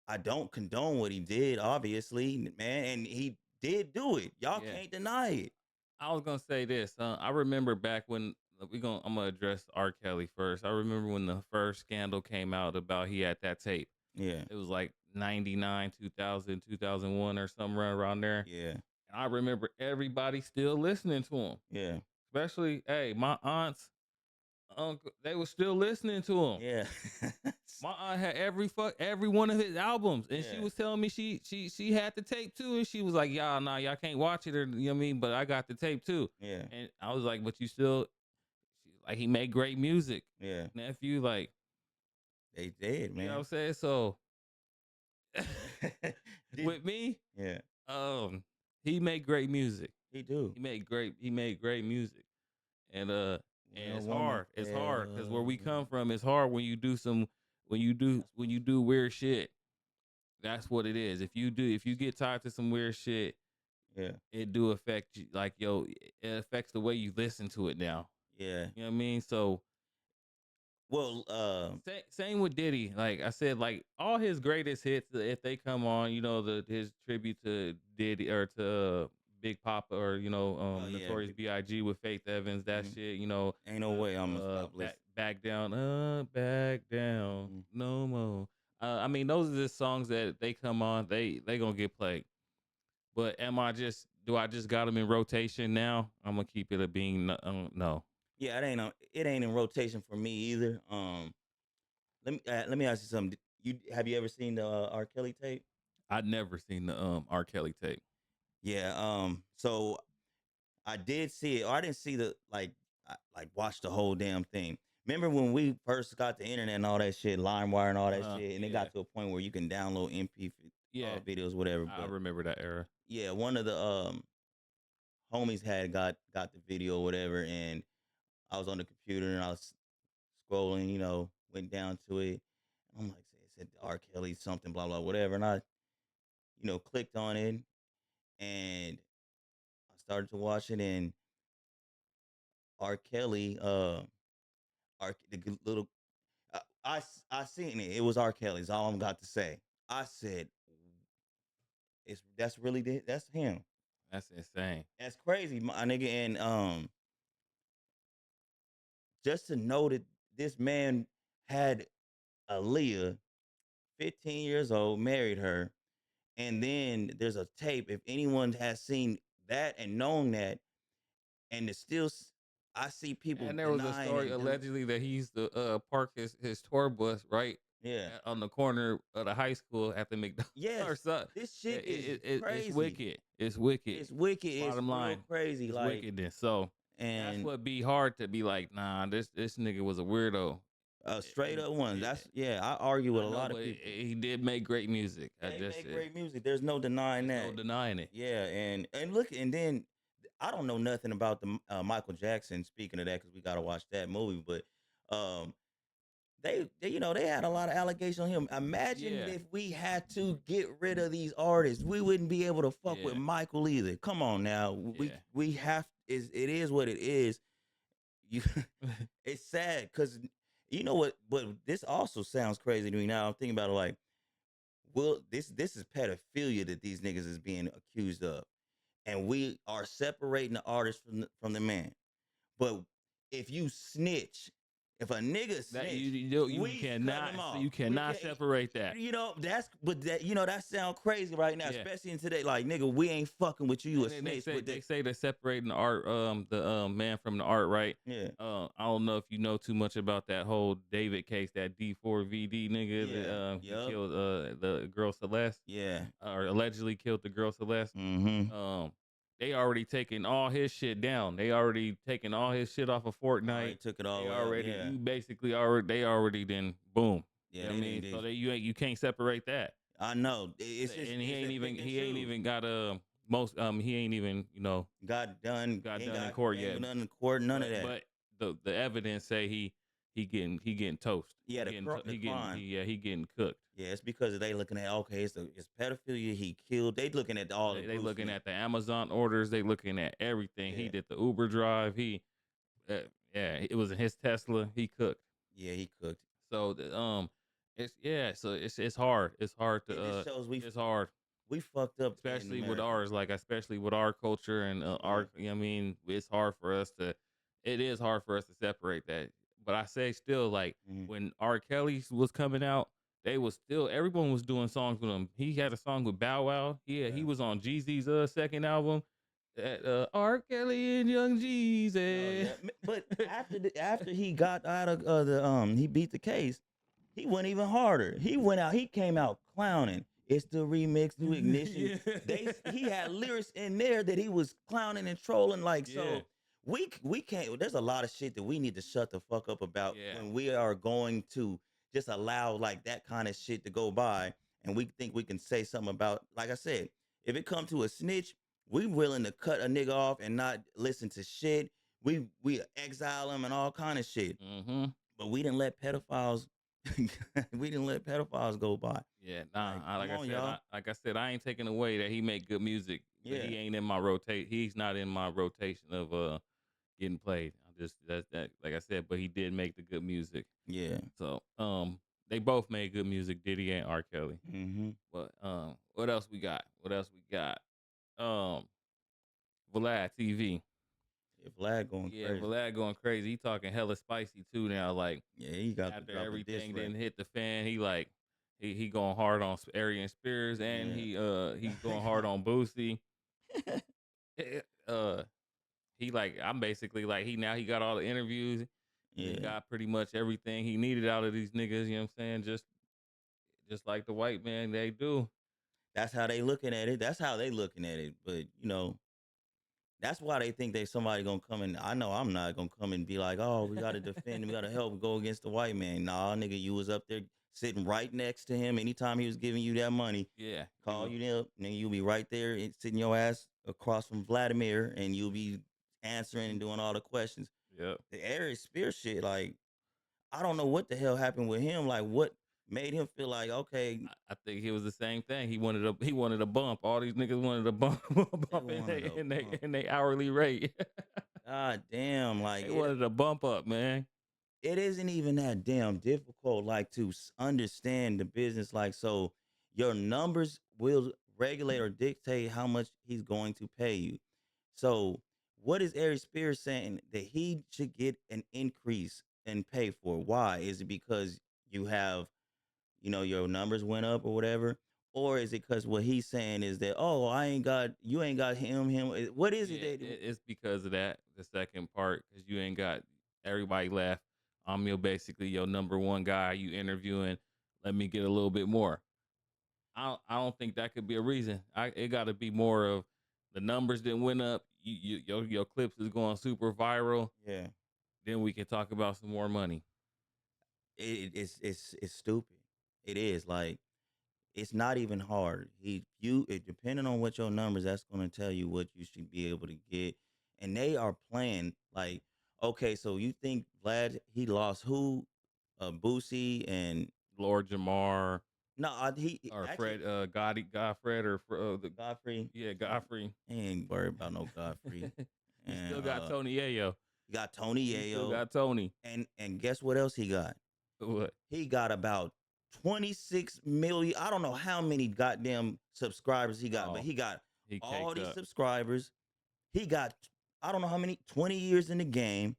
I don't condone what he did, obviously, man, and he did do it. Y'all Yeah. can't deny it. I was gonna say this. I remember back when I'm gonna address R. Kelly first. I remember when the first scandal came out about he had that tape. Yeah, It was like 99, 2000, 2001 or something around there. yeah, And I remember everybody still listening to him. yeah, Especially, hey, my aunts, uncle, they were still listening to him. yeah. My aunt had every one of his albums, and she Yeah. was telling me she had the tape too, and she was like, "Y'all, nah, y'all can't watch it, or you know what I mean." But I got the tape too, Yeah, and I was like, "But you still," like, he made great music, yeah. nephew. Like, They did, you know what man. I'm saying? So Did- with me, yeah, he made great music. he do. He made great music, and Well, it's woman hard. It's hard because where we fell. come from, it's hard when you do when you do weird shit. That's what it is. If you get tied to some weird shit, Yeah, it do affect you. Like, yo, it affects the way you listen to it now. yeah. You know what I mean? So Well, same with Diddy. Like I said, like all his greatest hits, if they come on, you know, his tribute to Diddy or to Big Papa or Oh, yeah, Notorious B.I.G. with Faith Evans, that Mhm. shit, you know, ain't no way I'm gonna stop listening. back down, Mhm. no more. I mean, those are the songs that they come on, they gonna get played. But do I just got them in rotation now? I'm gonna keep it a being no. Yeah, it ain't in rotation for me either. Let me ask you something. Have you ever seen the R. Kelly tape? I'd never seen the R. Kelly tape. Yeah. So I did see it. Or I didn't see like watch the whole damn thing. Remember when we first got the internet and all that shit, LimeWire and all that shit, and it Yeah. got to a point where you can download MP Yeah. videos, whatever. I But remember that era. yeah, one of the homies had got the video, or whatever, and I was on the computer and I was scrolling, went down to it. I'm like, it said R. Kelly something, blah blah, whatever, and I, clicked on it and I started to watch it, and R. Kelly, little, I seen it. It was R. Kelly's. All I'm got to say. I said, that's him. That's insane. That's crazy, my nigga. And just to know that this man had Aaliyah, 15 years old, married her, and then there's a tape. If anyone has seen that and known that, and it's still, I see people And there was a denying story and allegedly that he used to park his tour bus right yeah, on the corner of the high school at the McDonald's or yes, something. this shit is It's crazy. wicked. It's wicked. It's wicked. It's Bottom real line, crazy. it's Like, wickedness. So that's and what be hard to be like, nah, this nigga was a weirdo. a straight up one. Yeah. That's I argue with I a know, lot of but people. he did make great music. Yeah, I he just made great music. There's no denying there's that. no denying it. Yeah, and look, and then I don't know nothing about the Michael Jackson. Speaking of that, because we got to watch that movie, but um, they they had a lot of allegations on him. Imagine Yeah. if we had to get rid of these artists, we wouldn't be able to fuck with Yeah. Michael either. Come on now, Yeah. we have it is what it is. You, it's sad because you know what, but this also sounds crazy to me now. I'm thinking about it like, well, this is pedophilia that these niggas is being accused of, and we are separating the artist from the man. But if you snitch, if a nigga That snitch, you we cut cannot him off. you cannot We can't- separate that. That sound crazy right now, Yeah. especially in today. Like, nigga, we ain't fucking with you. You a And they snitch. say But they say they're separating the art, the man from the art, right? yeah, I don't know if you know too much about that whole David case, that D4VD nigga Yeah. that he Yup. killed the girl Celeste, yeah. or allegedly killed the girl Celeste. Mm-hmm. They already taken all his shit down. They already taken all his shit off of Fortnite. Already took it all They away. already Yeah. you basically already they already then boom. Yeah, You know they what I mean? did- So you can't separate that. I know. It's just, And he it's ain't a even pick and he ain't choose. even got he ain't even got done. got ain't done in court ain't yet. Done in court. None but, of that. But the evidence say he getting toast. Yeah, he the crime. he getting cooked. Yeah, it's because they looking at, okay, it's pedophilia. He killed. They looking at all. They looking at the Amazon orders. They looking at everything. He Yeah. did the Uber drive. Yeah, it was in his Tesla. He cooked. Yeah, he cooked. So So it's hard. It's hard to It just shows it's hard, we fucked up in especially with America. ours, like especially with our culture and our. You know what I mean, it's hard for us to. It is hard for us to separate that. But I say still, like Mhm. when R. Kelly was coming out, they was still everyone was doing songs with him. He had a song with Bow Wow. Yeah, he Yeah. was on Jeezy's second album. R. Kelly and Young Oh, Jeezy. yeah. But after he got out of he beat the case, he went even harder. He went out. He came out clowning. It's the remix to Ignition. He had lyrics in there that he was clowning and trolling. Like Yeah. so, we can't. There's a lot of shit that we need to shut the fuck up about Yeah. when we are going to just allow like that kind of shit to go by, and we think we can say something about. Like I said, if it come to a snitch, we willing to cut a nigga off and not listen to shit. We exile him and all kind of shit. Mm-hmm. But we didn't let pedophiles. We didn't let pedophiles go by. Yeah, Like, come on, y'all. like I said, I ain't taking away that he make good music. But Yeah. he ain't in my rotate. He's not in my rotation of getting played. I just that's that. Like I said, but he did make the good music. Yeah. So they both made good music, Diddy and R. Kelly. Mm-hmm. But what else we got? VladTV. Yeah, Vlad going Yeah, crazy. Vlad going crazy. He talking hella spicy too now. Like Yeah, he got to after drop a diss everything record. didn't hit the fan, he like he going hard on Aries Spears, and Yeah. he's going hard on Boosie. He like I'm basically like he got all the interviews. He Yeah. got pretty much everything he needed out of these niggas. You know what I'm saying? Just like the white man they do. That's how they looking at it. That's how they looking at it. But that's why they think they somebody gonna come in. I know I'm not gonna come and be like, oh, we gotta defend him, we gotta help go against the white man. Nah, nigga, you was up there sitting right next to him. Anytime he was giving you that money, Yeah, call you up, nigga, you'll be right there and sitting your ass across from Vladimir, and you'll be answering and doing all the questions. Yep. The Aries Spears shit, like, I don't know what the hell happened with him. Like, what made him feel like, okay, I think he was the same thing. He wanted a bump. All these niggas wanted a bump, in they hourly rate. god damn, like, They wanted a bump up, man. it isn't even that damn difficult, like, to understand the business. Like, so your numbers will regulate or dictate how much he's going to pay you. So, what is Aries Spears saying that he should get an increase in pay for? Why? Is it because you have, your numbers went up or whatever? Or is it because what he's saying is that, oh, you ain't got him. What is Yeah, it that, it's because of that. The second part, because you ain't got everybody left. I'm basically your number one guy. You interviewing. Let me get a little bit more. I don't think that could be a reason. It got to be more of the numbers that went up. Your clips is going super viral. yeah, Then we can talk about some more money. it's stupid. It is like, it's not even hard. Depending on what your numbers, that's going to tell you what you should be able to get. And they are playing like, okay, so you think Vlad he lost who? Boosie and Lord Jamar no, he or actually, Fred, Godfred or the Godfrey. Godfrey. He ain't worried about no Godfrey. You And still got Tony Yayo. he got Tony You still Yayo, got Tony. and guess what else he got? What? He got about 26 million. I don't know how many goddamn subscribers he got, but he got He all caked these up. subscribers. He got, I don't know how many, 20 years in the game.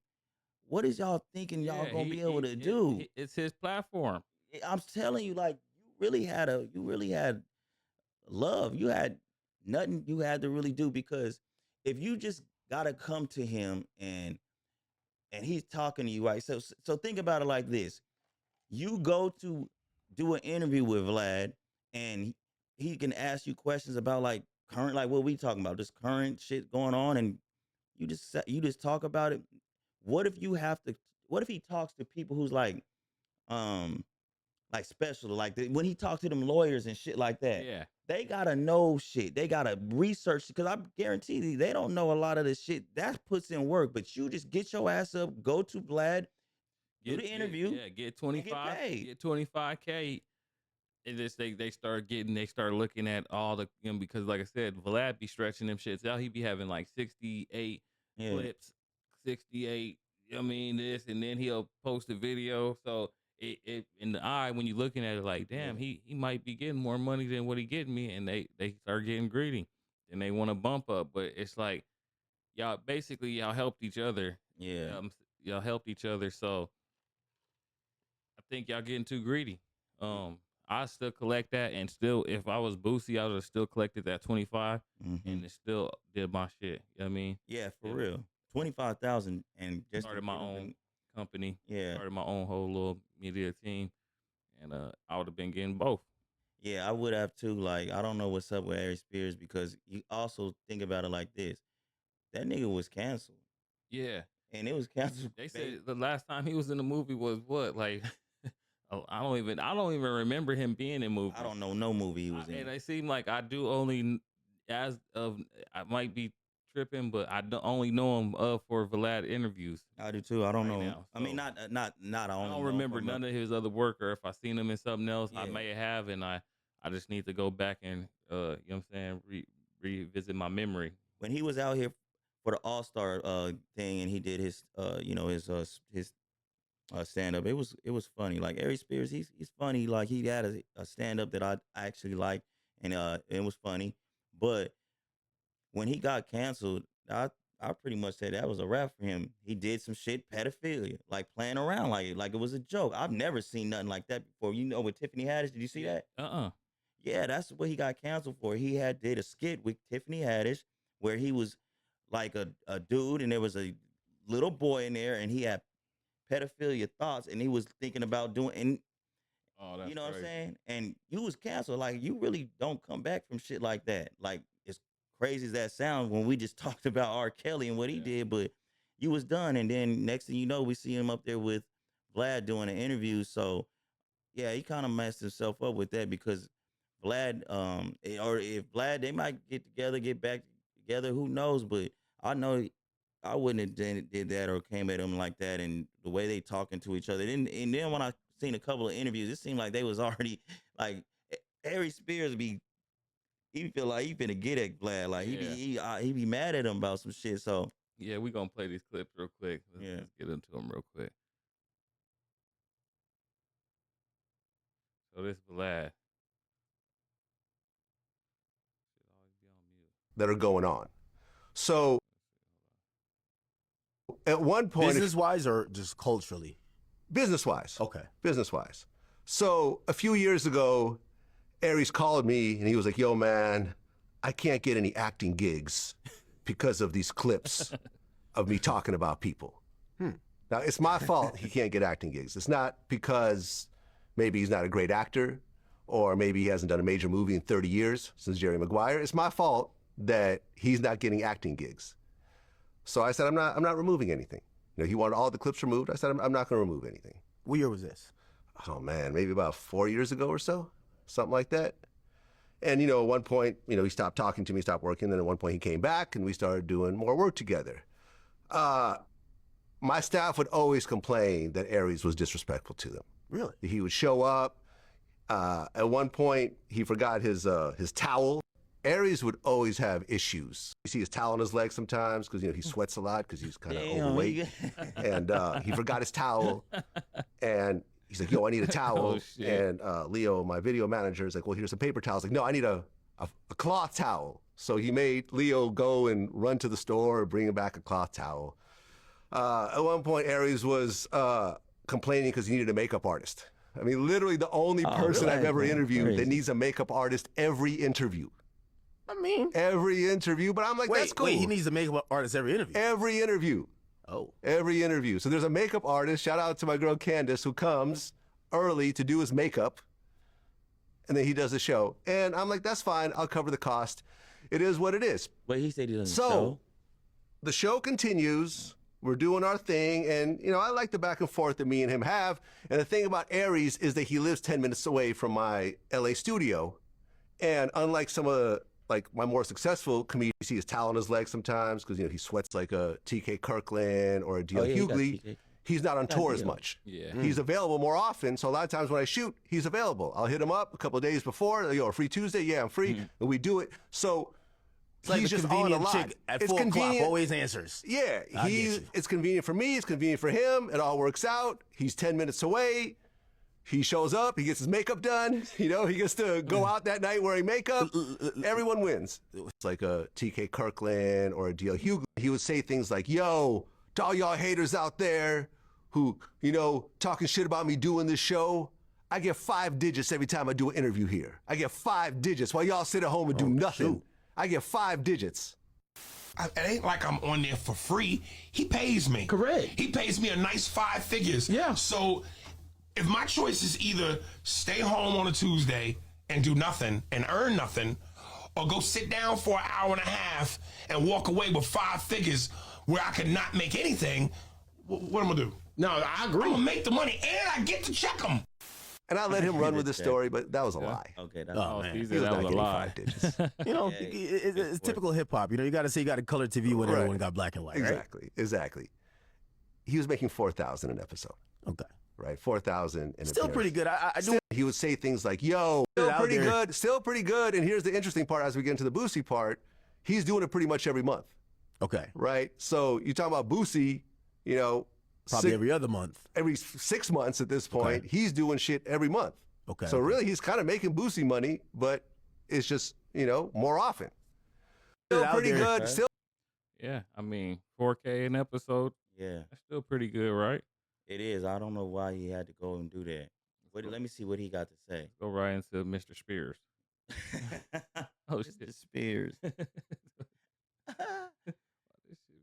What is y'all thinking y'all gonna be able to do? It's his platform. I'm telling you, like, you really had love. You had nothing you had to really do, because if you just gotta come to him and he's talking to you, right? So think about it like this. You go to do an interview with Vlad, and he can ask you questions about like current, like what we talking about, just current shit going on, and you just talk about it. What if he talks to people who's um like special, like when he talks to them lawyers and shit like that? Yeah. They gotta know shit. They gotta research, because I guarantee you they don't know a lot of this shit. That puts in work, but you just get your ass up, go to Vlad, do the interview. Get 25. paid. Get 25K. And just they start looking at all the because like I said, Vlad be stretching them shits out. He be having like 68 clips, 68. I mean this, and then he'll post a video. So it in the eye when you're looking at it like, damn, he might be getting more money than what he getting me, and they start getting greedy and they want to bump up. But it's like y'all basically y'all helped each other. Yeah. Y'all helped each other. So I think y'all getting too greedy. I still collect that, and still, if I was Boosie, I would have still collected that 25, and it still did my shit. You know what I mean? Yeah, for real. 25,000 and just Started my own company. Yeah. Started my own whole little media team, and I would have been getting both. Yeah, I would have too. Like, I don't know what's up with Aries Spears, because you also think about it like this. That nigga was canceled. Yeah. And it was canceled. They said the last time he was in the movie was what? Like, I don't even remember him being in movies. I don't know no movie he was in. And it seemed like I do only, as of, I might be tripping, but I only know him for Vlad interviews. I do too. I don't know. Now, I mean, not. I don't remember none of his other work, or if I seen him in something else, I may have, and I just need to go back and you know what I'm saying, revisit my memory. When he was out here for the All-Star thing, and he did his his stand up, it was funny. Like, Aries Spears, he's funny. Like, he had a stand up that I actually liked, and it was funny. But when he got canceled, I pretty much said that was a wrap for him. He did some shit, pedophilia, like playing around like it was a joke. I've never seen nothing like that before. You know, with Tiffany Haddish, did you see that? Yeah, that's what he got canceled for. He did a skit with Tiffany Haddish where he was like a dude, and there was a little boy in there, and he had pedophilia thoughts, and he was thinking about doing, and you know what I'm saying? And you was canceled. Like, you really don't come back from shit like that. Like, as crazy as that sounds, when we just talked about R. Kelly and what he did, but you was done. And then next thing you know, we see him up there with Vlad doing an interview. So yeah, he kind of messed himself up with that, because Vlad, or if Vlad, they might get back together, who knows? But I know I wouldn't have did that or came at him like that, and the way they talking to each other. And then when I seen a couple of interviews, it seemed like they was already like, Aries Spears he feel like he finna get at Vlad, like he be mad at him about some shit. So yeah, we gonna play these clips real quick. Let's get into them real quick. So this Vlad. That are going on. So at one point, business-wise or just culturally? Business-wise. Okay. Business-wise. So a few years ago, Aries called me and he was like, yo, man, I can't get any acting gigs because of these clips of me talking about people. Now, it's my fault he can't get acting gigs. It's not because maybe he's not a great actor, or maybe he hasn't done a major movie in 30 years since Jerry Maguire. It's my fault that he's not getting acting gigs. So I said, I'm not removing anything. You know, he wanted all the clips removed. I said, I'm not going to remove anything. What year was this? Oh man, maybe about 4 years ago or so, something like that. And you know, at one point, you know, he stopped talking to me, stopped working. Then at one point he came back and we started doing more work together. My staff would always complain that Aries was disrespectful to them. Really? He would show up. At one point, he forgot his towel. Aries would always have issues. You see his towel on his leg sometimes because, you know, he sweats a lot because he's kind of overweight. And he forgot his towel. And he's like, yo, I need a towel. And Leo, my video manager, is like, well, here's some paper towels. Like, no, I need a cloth towel. So he made Leo go and run to the store and bring him back a cloth towel. At one point, Aries was complaining because he needed a makeup artist. I mean, literally the only person I've ever interviewed that needs a makeup artist every interview. I mean, every interview, but I'm like, that's cool. Wait, he needs a makeup artist every interview? Every interview. Oh. Every interview. So there's a makeup artist, shout out to my girl Candace, who comes early to do his makeup, and then he does the show. And I'm like, that's fine, I'll cover the cost. It is what it is. But he said he doesn't So, the show continues, we're doing our thing, and you know, I like the back and forth that me and him have. And the thing about Aries is that he lives 10 minutes away from my LA studio. And unlike some of the, like my more successful comedians, you see his towel on his leg sometimes because, you know, he sweats like a TK Kirkland or a D.L. Hughley. He's not on tour as much. He's available more often, so a lot of times when I shoot, he's available. I'll hit him up a couple of days before, a free Tuesday? Yeah, I'm free, and we do it. So it's like he's the just on a convenient lot. chick at 4 o'clock always answers. Yeah, it's convenient for me, it's convenient for him, it all works out. He's 10 minutes away. He shows up, he gets his makeup done, he gets to go out that night wearing makeup. Everyone wins. It's like a TK Kirkland or a D.L. Hughley. He would say things like, yo, to all y'all haters out there who, talking shit about me doing this show, I get 5 digits every time I do an interview here. I get 5 digits while y'all sit at home and do nothing. Shoot. I get 5 digits. It ain't like I'm on there for free. He pays me. Correct. He pays me a nice 5 figures. Yeah. So if my choice is either stay home on a Tuesday and do nothing and earn nothing, or go sit down for an hour and a half and walk away with 5 figures where I could not make anything, what am I gonna do? No, I agree. I'm gonna make the money and I get to check them. And I let him run with the story, but that was a lie. Okay, that's man. He was that not was a getting lie. 5 digits. It's typical hip hop. You got to say you got a color TV when Right. everyone got black and white. Exactly. He was making $4,000 an episode. Right? Okay. Right, 4,000 in Still pretty good. I do. Still, he would say things like, yo, still pretty good. And here's the interesting part as we get into the Boosie part, he's doing it pretty much every month. Okay. Right? So you talk about Boosie, Probably every other month. every 6 months at this point, he's doing shit every month. Okay. So really, he's kind of making Boosie money, but it's just, more often. Still pretty good. Okay. Still. Yeah, I mean, 4K an episode. Yeah, That's still pretty good, right? it is. I don't know why he had to go and do that. Let me see what he got to say. Go right into Mr. Spears. Oh, Mr. shit. Spears. This shit be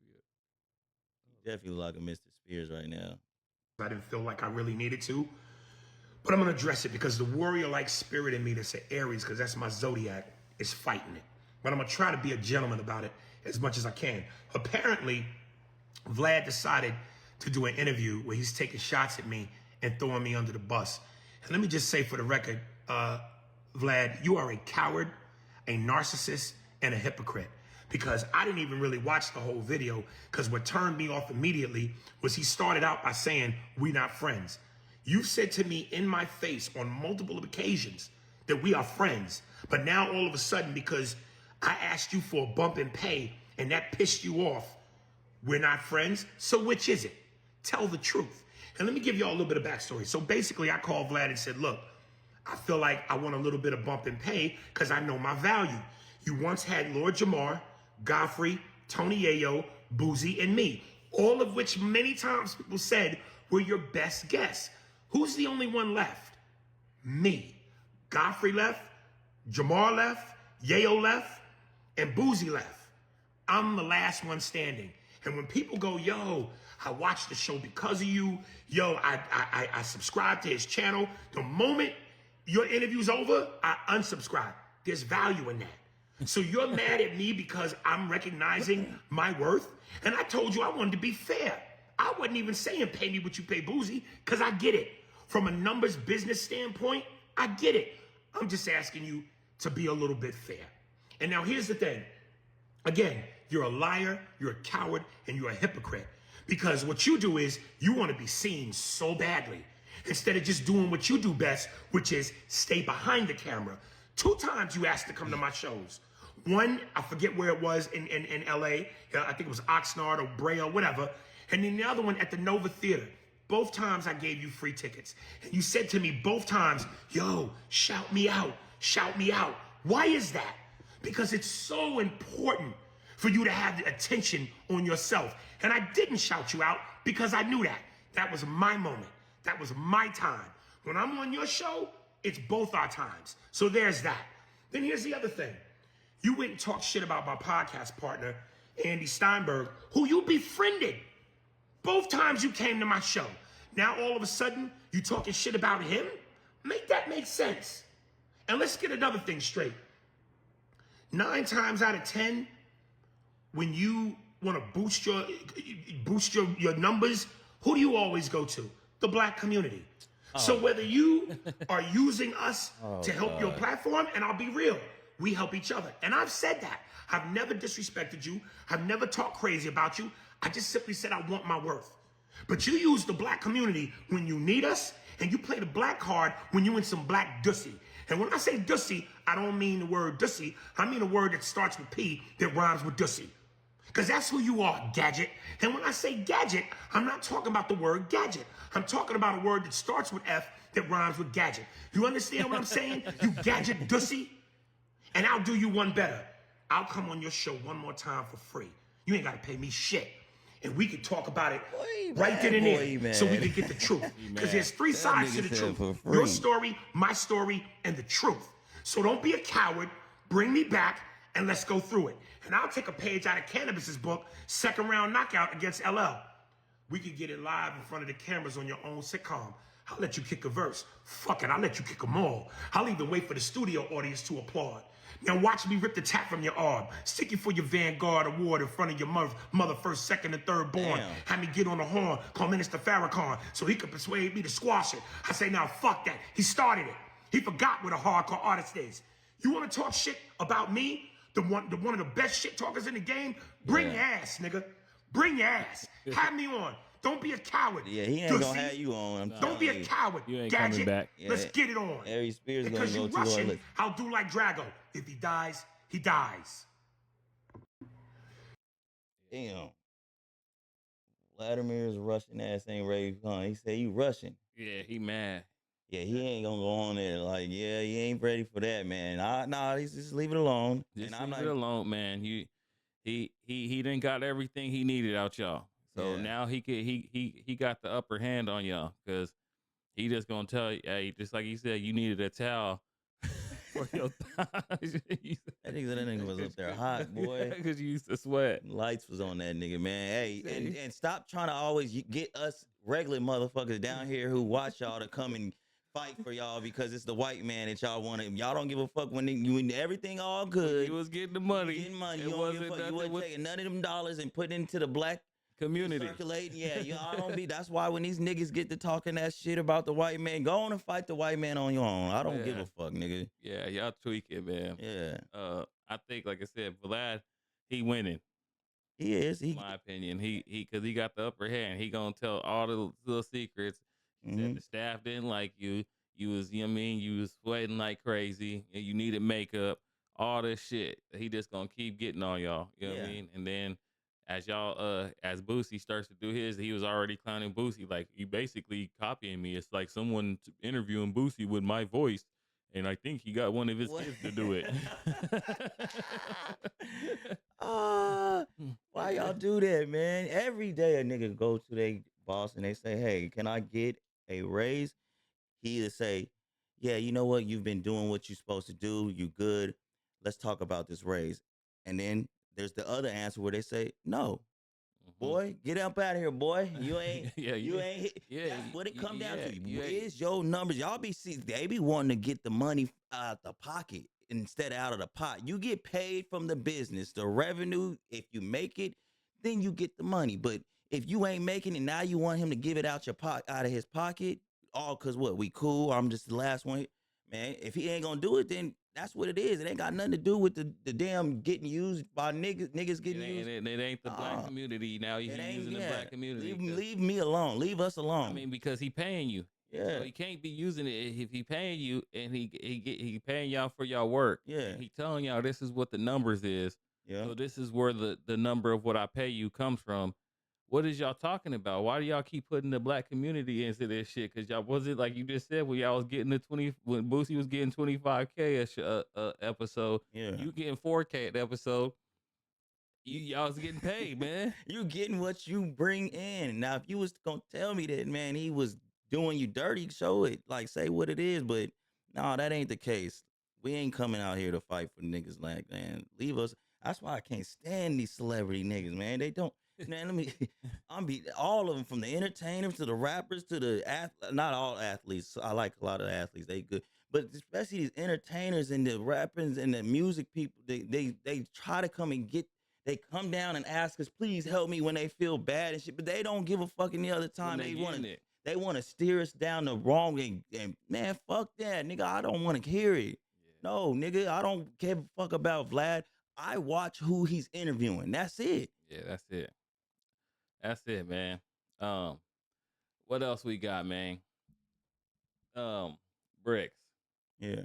Definitely like a Mr. Spears right now. I didn't feel like I really needed to, but I'm gonna address it because the warrior-like spirit in me that's an Aries, because that's my zodiac, is fighting it. But I'm gonna try to be a gentleman about it as much as I can. Apparently, Vlad decided to do an interview where he's taking shots at me and throwing me under the bus. And let me just say for the record, Vlad, you are a coward, a narcissist, and a hypocrite. Because I didn't even really watch the whole video, because what turned me off immediately was he started out by saying, "We not friends." You said to me in my face on multiple occasions that we are friends. But now all of a sudden, because I asked you for a bump in pay and that pissed you off, we're not friends? So which is it? Tell the truth. And let me give y'all a little bit of backstory. So basically, I called Vlad and said, look, I feel like I want a little bit of bump in pay because I know my value. You once had Lord Jamar, Godfrey, Tony Yayo, Boozy, and me, all of which many times people said were your best guests. Who's the only one left? Me. Godfrey left, Jamar left, Yayo left, and Boozy left. I'm the last one standing. And when people go, yo, I watched the show because of you, yo, I subscribe to his channel, the moment your interview's over, I unsubscribe. There's value in that. So you're mad at me because I'm recognizing my worth? And I told you I wanted to be fair. I wasn't even saying pay me what you pay Boozy, because I get it. From a numbers business standpoint, I get it. I'm just asking you to be a little bit fair. And now here's the thing. Again, you're a liar, you're a coward, and you're a hypocrite. Because what you do is you want to be seen so badly instead of just doing what you do best, which is stay behind the camera. 2 times you asked to come to my shows. One, I forget where it was in LA. I think it was Oxnard or Brea, whatever. And then the other one at the Nova Theater. Both times I gave you free tickets. And you said to me both times, yo, shout me out, shout me out. Why is that? Because it's so important for you to have the attention on yourself. And I didn't shout you out because I knew that. That was my moment. That was my time. When I'm on your show, it's both our times. So there's that. Then here's the other thing. You went and talked shit about my podcast partner, Andy Steinberg, who you befriended. Both times you came to my show. Now all of a sudden, you talking shit about him? Make that make sense. And let's get another thing straight. 9 times out of 10, when you want to boost your numbers, who do you always go to? The black community. So whether you are using us to help your platform, and I'll be real, we help each other. And I've said that. I've never disrespected you. I've never talked crazy about you. I just simply said I want my worth. But you use the black community when you need us, and you play the black card when you in some black dussy. And when I say dussy, I don't mean the word dussy. I mean a word that starts with P that rhymes with dussy. Because that's who you are, gadget. And when I say gadget, I'm not talking about the word gadget. I'm talking about a word that starts with F that rhymes with gadget. You understand what I'm saying? You gadget dussy? And I'll do you one better. I'll come on your show one more time for free. You ain't got to pay me shit. And we can talk about it right then and there so we can get the truth. Because there's three sides to the truth. Your story, my story, and the truth. So don't be a coward. Bring me back and let's go through it. And I'll take a page out of Cannabis's book, Second Round Knockout against LL. We can get it live in front of the cameras on your own sitcom. I'll let you kick a verse. Fuck it, I'll let you kick them all. I'll even wait for the studio audience to applaud. Now watch me rip the tap from your arm. Stick you for your Vanguard award in front of your mother first, second, and third born. Damn. Have me get on the horn, call Minister Farrakhan, so he could persuade me to squash it. I say, now fuck that. He started it. He forgot what a hardcore artist is. You want to talk shit about me? The one of the best shit talkers in the game? Bring your ass, nigga. Bring your ass. Have me on. Don't be a coward. Yeah, he ain't gonna have you on. Don't be a coward. You ain't Gadget. coming back. Let's get it on. Aries Spears gonna Because go you too Russian, hard. I'll do like Drago. If he dies, he dies. Damn. Vladimir's Russian ass ain't ready to come. He said you Russian. Yeah, he mad. Yeah, he ain't gonna go on there like, yeah, he ain't ready for that, man. Nah, just leave it alone. Just and leave it alone, man. He didn't got everything he needed out y'all. So now he got the upper hand on y'all because he just gonna tell you, hey, just like he said, you needed a towel for your thighs. That nigga was up there hot, boy. Because you used to sweat. Lights was on that nigga, man. Hey, and stop trying to always get us regular motherfuckers down here who watch y'all to come and fight for y'all because it's the white man that y'all want to. Y'all don't give a fuck when everything all good. He was getting the money. Getting money. You don't give a fuck. You wasn't taking none of them dollars and putting into the black community. Circulating. Yeah, y'all don't be. That's why when these niggas get to talking that shit about the white man, go on and fight the white man on your own. I don't give a fuck, nigga. Yeah, y'all tweaking, man. Yeah. I think, like I said, Vlad, he winning. He is. In my opinion, because he got the upper hand. He gonna tell all the little secrets. Said the staff didn't like you. You was, you know what I mean? You was sweating like crazy, and you needed makeup. All this shit. He just gonna keep getting on y'all. You know what I mean? And then as y'all, as Boosie starts to do his, he was already clowning Boosie. Like, you basically copying me. It's like someone interviewing Boosie with my voice, and I think he got one of his kids to do it. Why y'all do that, man? Every day a nigga go to their boss and they say, hey, can I get a raise? He either say, yeah, you know what? You've been doing what you're supposed to do. You good. Let's talk about this raise. And then there's the other answer where they say, no. Boy, get up out of here, boy. You ain't, you ain't. That's what it come down to. Where's your numbers? Y'all they be wanting to get the money out the pocket instead of out of the pot. You get paid from the business, the revenue. If you make it, then you get the money. But if you ain't making it, now you want him to give it out out of his pocket, all because what? We cool? I'm just the last one. Man, if he ain't gonna do it, then that's what it is. It ain't got nothing to do with the damn getting used by niggas getting used. It ain't the black community now. He's using the black community. Leave me alone. Leave us alone. I mean, because he paying you. Yeah. So he can't be using it if he paying you and he paying y'all for y'all work. Yeah. He telling y'all this is what the numbers is. Yeah. So this is where the number of what I pay you comes from. What is y'all talking about? Why do y'all keep putting the black community into this shit? Because y'all, was it like you just said, when y'all was getting when Boosie was getting 25K a episode, you getting 4K an episode, y'all was getting paid, man. You getting what you bring in. Now, if you was gonna tell me that, man, he was doing you dirty, show it. Like, say what it is. But no, that ain't the case. We ain't coming out here to fight for niggas like, man. Leave us. That's why I can't stand these celebrity niggas, man. They don't. Man, all of them, from the entertainers to the rappers to the not all athletes. I like a lot of athletes, they good, but especially these entertainers and the rappers and the music people. They try to come and they come down and ask us, please help me when they feel bad and shit. But they don't give a fuck any other time. They want to steer us down the wrong and man, fuck that, nigga. I don't want to hear it. No, nigga, I don't give a fuck about Vlad. I watch who he's interviewing. That's it. Yeah, that's it. That's it, man. What else we got, man? Bricks. Yeah.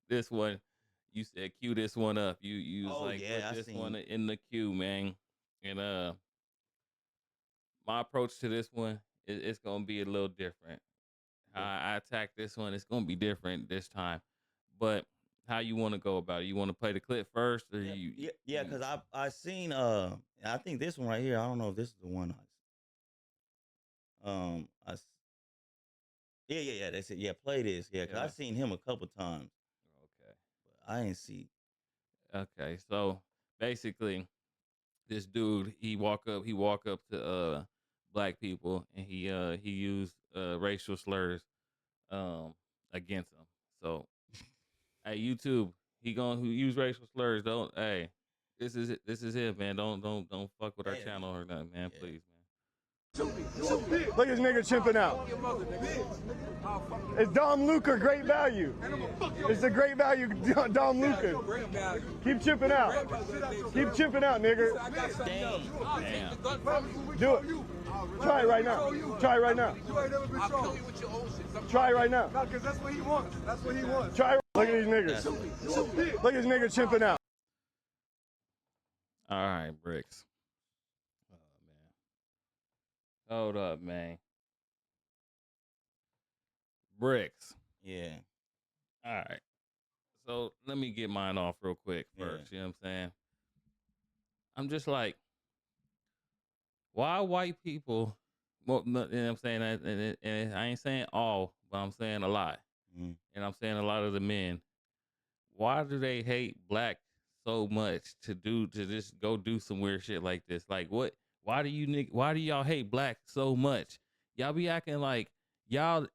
This one, you said cue this one up. You was put this one in the queue, man. And my approach to this one it's gonna be a little different. I attack this one. It's gonna be different this time. But how you want to go about it? You want to play the clip first, or Yeah, because I seen I think this one right here. I don't know if this is the one yeah, they said yeah, play this. Yeah, because I seen him a couple times. Okay. But I ain't see. Okay, so basically, this dude he walk up to black people and he used racial slurs against them. So hey YouTube, he gonna use racial slurs. Don't this is it. This is it, man. Don't fuck with our channel or nothing, man. Please, man. Look at this nigga chimping out. It's Dom Luca, great value. It's a great value, Dom Luca. Keep chimping out. Keep chimping out, nigga. Damn. Do it. Try it right now. Try it right now. Try it right now. No, because that's what he wants. That's what he wants. Try it. Look at these niggas. Look at this nigga chimping out. All right, Bricks. Hold up, man. Bricks. Yeah. All right. So let me get mine off real quick first. You know what I'm saying? I'm just like, why white people? Well, you know what I'm saying? And I ain't saying all, but I'm saying a lot. Mm. And I'm saying a lot of the men. Why do they hate black so much to just go do some weird shit like this? Like what? Why do y'all hate black so much? Y'all be acting like y'all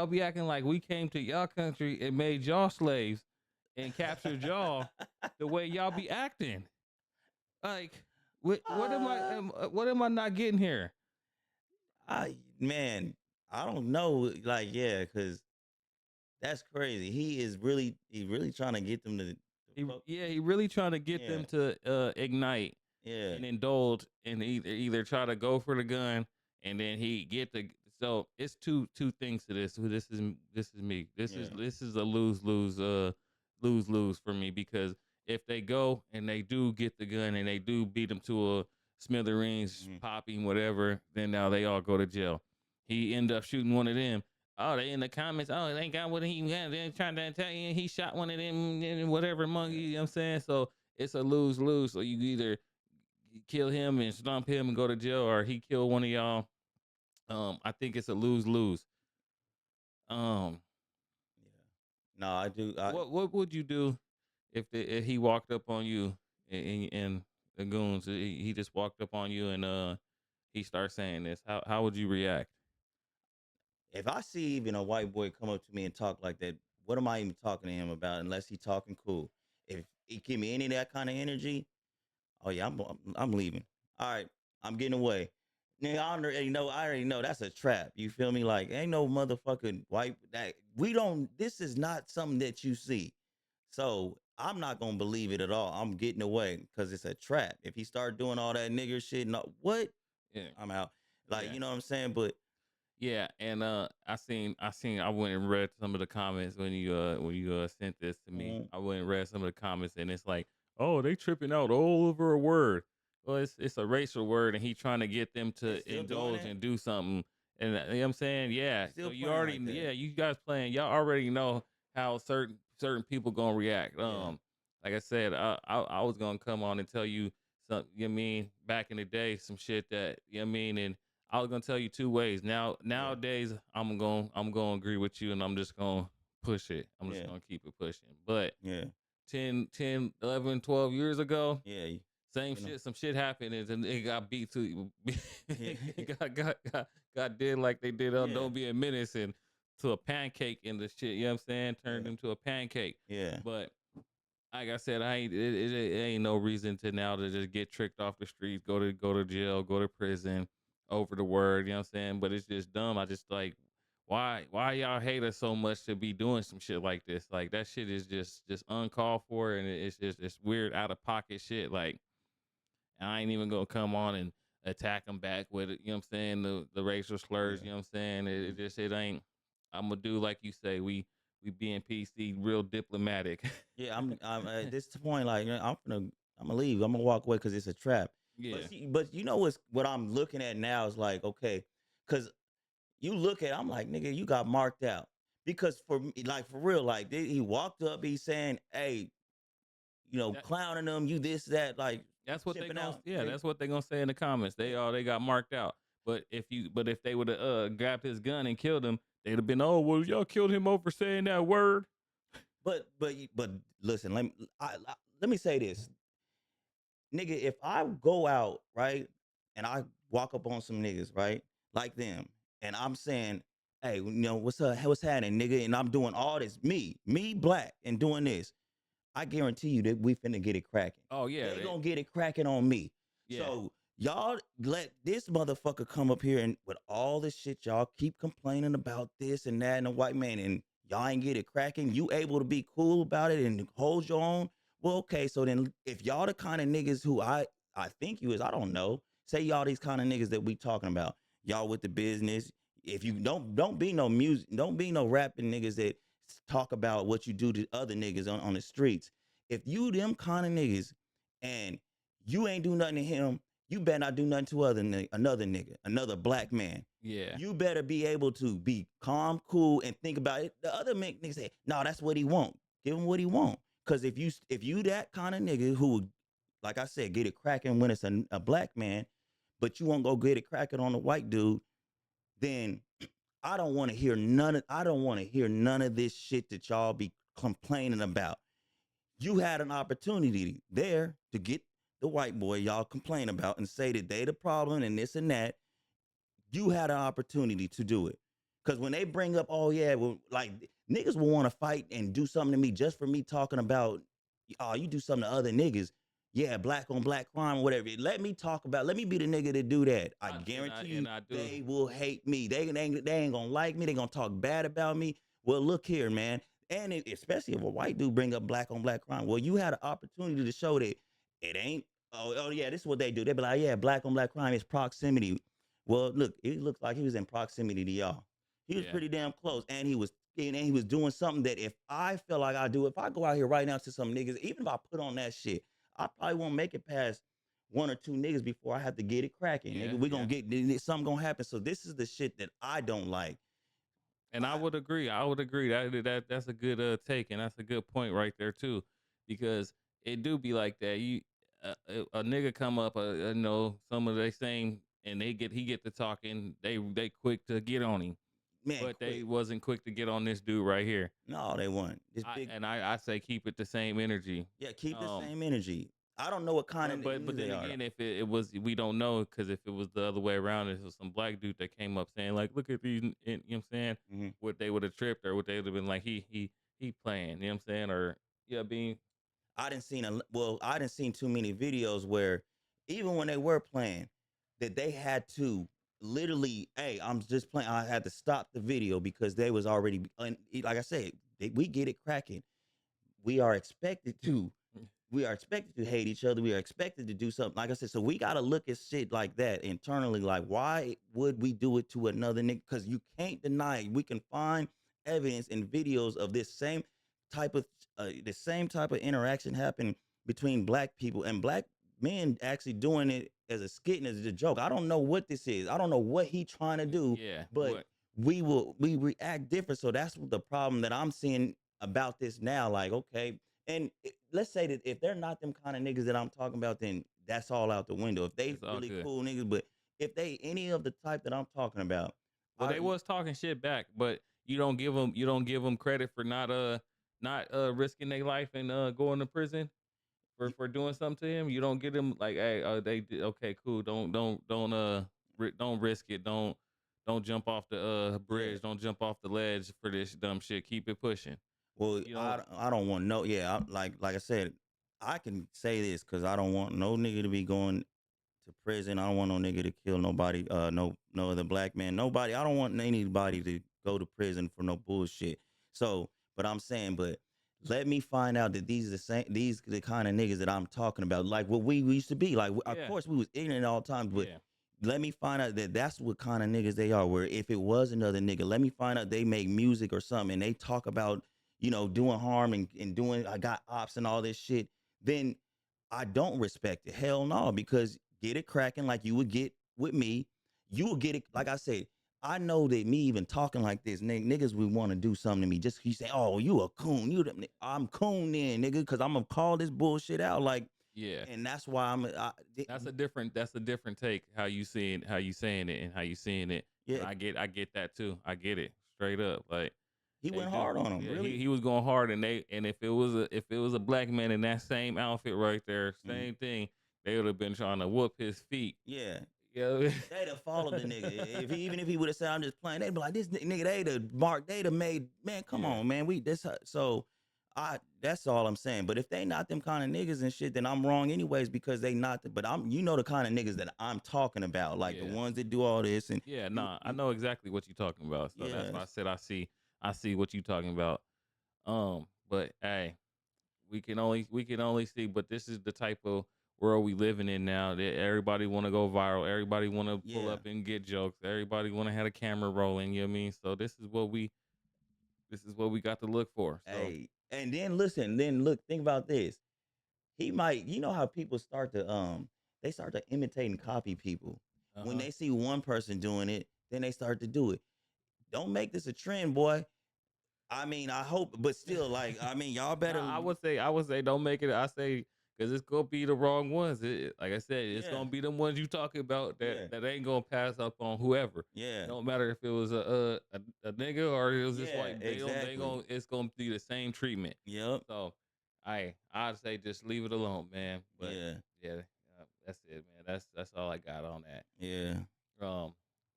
be acting like we came to y'all country and made y'all slaves and captured y'all the way y'all be acting. Like what am I not getting here? I don't know. Like, yeah, because that's crazy. He really trying to get them to. He really trying to get them to ignite. Yeah. And indulge and either try to go for the gun and then he get the so it's two things to this. This is me. This is a lose for me because if they go and they do get the gun and they do beat them to a smithereens, popping, whatever, then now they all go to jail. He end up shooting one of them. Oh, they in the comments. Oh, they got what he had. They're trying to tell you he shot one of them, whatever monkey. You know what I'm saying? So it's a lose. So you either kill him and stomp him and go to jail, or he kill one of y'all. I think it's a lose. No, I do. What would you do if he walked up on you and the goons? He just walked up on you and he starts saying this. How would you react? If I see even a white boy come up to me and talk like that, what am I even talking to him about? Unless he talking cool. If he give me any of that kind of energy, oh yeah, I'm leaving. All right, I'm getting away. Nigga, I already know that's a trap. You feel me? Like, ain't no motherfucking white that this is not something that you see. So I'm not gonna believe it at all. I'm getting away because it's a trap. If he start doing all that nigger shit, what? Yeah, I'm out. Like, you know what I'm saying? But yeah, and I went and read some of the comments when you sent this to me. I went and read some of the comments and it's like, oh, they tripping out all over a word. Well, it's a racial word, and he trying to get them to indulge and do something. And you know what I'm saying? Yeah. So you already, you guys playing. Y'all already know how certain people gonna react. Like I said, I was gonna come on and tell you something. You know what I mean? Back in the day, some shit that you know what I mean, and I was gonna tell you two ways. Nowadays, I'm gonna agree with you, and I'm just gonna push it. I'm just gonna keep it pushing. But 10, 11, 12 years ago, some shit happened and it got beat to got did like they did Don't Be a Menace and to a pancake in the shit, you know what I'm saying? Turned him to a pancake. Yeah. But like I said, it ain't no reason to now to just get tricked off the streets, go to jail, go to prison over the word, you know what I'm saying? But it's just dumb. I just like why y'all hate us so much to be doing some shit like this? Like that shit is just uncalled for, and it's weird, out of pocket shit. Like I ain't even gonna come on and attack them back with it, you know what I'm saying? The racial slurs, you know what I'm saying? It ain't. I'm gonna do like you say. We being PC, real diplomatic. Yeah, I'm at this point, like I'm gonna leave. I'm gonna walk away because it's a trap. Yeah. But you know what I'm looking at now is like, okay, because you look at, I'm like, nigga, you got marked out. Because for me, like for real, like he walked up, he's saying, hey, That, clowning them, you this, that, like that's what they chipping gonna out. that's what they gonna say in the comments. They got marked out. But if they would have grabbed his gun and killed him, they'd have been, oh well, y'all killed him over saying that word. But listen, let me say this, nigga. If I go out right and I walk up on some niggas right like them, and I'm saying, hey, what's up, what's happening, nigga, and I'm doing all this, me black, and doing this, I guarantee you that we finna get it cracking. Oh yeah, They gonna get it cracking on me. Yeah. So y'all let this motherfucker come up here and with all this shit, y'all keep complaining about this and that and the white man, and y'all ain't get it cracking. You able to be cool about it and hold your own? Well, okay. So then, if y'all the kind of niggas who I think you is, I don't know. Say y'all these kind of niggas that we talking about. Y'all with the business. If you don't be no music, don't be no rapping niggas that talk about what you do to other niggas on the streets. If you them kind of niggas and you ain't do nothing to him, you better not do nothing to another nigga, another black man. Yeah. You better be able to be calm, cool, and think about it. The other niggas say, no, that's what he want. Give him what he want. Because if you that kind of nigga who, like I said, get it cracking when it's a black man, but you won't go get it cracking on a white dude, then I don't want to hear none of this shit that y'all be complaining about. You had an opportunity there to get the white boy y'all complain about and say that they the problem and this and that. You had an opportunity to do it. Because when they bring up, oh yeah, well, like niggas will want to fight and do something to me just for me talking about, oh, you do something to other niggas. Yeah, black on black crime or whatever. Let me be the nigga to do that. I guarantee you they will hate me. They ain't gonna like me. They gonna talk bad about me. Well, look here, man. And especially if a white dude bring up black on black crime. Well, you had an opportunity to show that it ain't, oh yeah, this is what they do. They be like, yeah, black on black crime is proximity. Well, look, it looks like he was in proximity to y'all. He was pretty damn close. And he was doing something that if I feel like I do, if I go out here right now to some niggas, even if I put on that shit, I probably won't make it past one or two niggas before I have to get it cracking. Yeah, nigga, we gonna get something gonna happen. So this is the shit that I don't like. And I would agree. That's a good take, and that's a good point right there too, because it do be like that. A nigga come up, some of they same, and he get to talking. They quick to get on him, man, but they wasn't quick to get on this dude right here. No, they weren't. I say keep it the same energy. Yeah, keep the same energy. I don't know what kind of but then again, if it was, we don't know, because if it was the other way around, if it was some black dude that came up saying like, look at these, you know what I'm saying, what they would have tripped, or what they would have been like, he playing, you know what I'm saying, or being. I didn't seen too many videos where even when they were playing, that they had to literally, hey, I'm just playing. I had to stop the video because they was already, like I said, we get it cracking. We are expected to hate each other. We are expected to do something. Like I said, so we got to look at shit like that internally. Like, why would we do it to another nigga? Because you can't deny it. We can find evidence and videos of this same type of interaction happen between black people and black men actually doing it as a skit and as a joke. I don't know what this is. I don't know what he trying to do. Yeah, but we react different. So that's the problem that I'm seeing about this now. Like, okay. And let's say that if they're not them kind of niggas that I'm talking about, then that's all out the window. If they really cool niggas, but if they any of the type that I'm talking about, well, they was talking shit back, but you don't give them credit for not risking their life and going to prison for doing something to him. You don't get them like, hey, they did okay, cool. Don't risk it. Don't jump off the bridge. Don't jump off the ledge for this dumb shit. Keep it pushing. Well, I don't want no. Yeah, like I said, I can say this because I don't want no nigga to be going to prison. I don't want no nigga to kill nobody. No other black man. Nobody. I don't want anybody to go to prison for no bullshit. So, but I'm saying, but let me find out that these are the kind of niggas that I'm talking about. Like what we used to be. Like, of course, we was ignorant all the time, but. Yeah. Let me find out that that's what kind of niggas they are. Where if it was another nigga, let me find out they make music or something and they talk about, doing harm and doing, I got ops and all this shit, then I don't respect it. Hell no, because get it cracking like you would get with me. You will get it, like I said, I know that me even talking like this, niggas would want to do something to me. Just he say, "Oh, you a coon? I'm coon then, nigga, because I'm gonna call this bullshit out." Like, Yeah. and that's why That's a different take. How you saying it and how you seeing it. And Yeah, I get that too. I get it straight up. Like he they went do. hard on him. Yeah, Really, he was going hard, and if it was a black man in that same outfit right there, same thing, they would have been trying to whoop his feet. yeah. Yeah. They'd have followed the nigga. Even if he would have said, "I'm just playing," they'd be like, "This nigga, they'd have marked, they'd have made, man, come on, man. That's all I'm saying. But if they not them kind of niggas and shit, then I'm wrong anyways because they not. But I'm, the kind of niggas that I'm talking about, like the ones that do all this and Yeah, nah, I know exactly what you're talking about. So that's why I said I see what you're talking about. But hey, we can only see. But this is the type of world we living in now. That everybody want to go viral. Everybody want to pull up and get jokes. Everybody want to have a camera rolling. You know what I mean? So this is what we got to look for. So. Hey, and then listen, think about this. He might, how people start to they start to imitate and copy people. When they see one person doing it, then they start to do it. Don't make this a trend, boy. I mean, I hope, but still, like, I mean, y'all better. I would say don't make it. I say because it's gonna be the wrong ones. Like I said, it's gonna be them ones you talking about that ain't gonna pass up on whoever. Yeah. It don't matter if it was a nigga or it was just white. Exactly. It's gonna be the same treatment. Yep. So I'd say just leave it alone, man. But yeah, that's it, man. That's all I got on that. Yeah.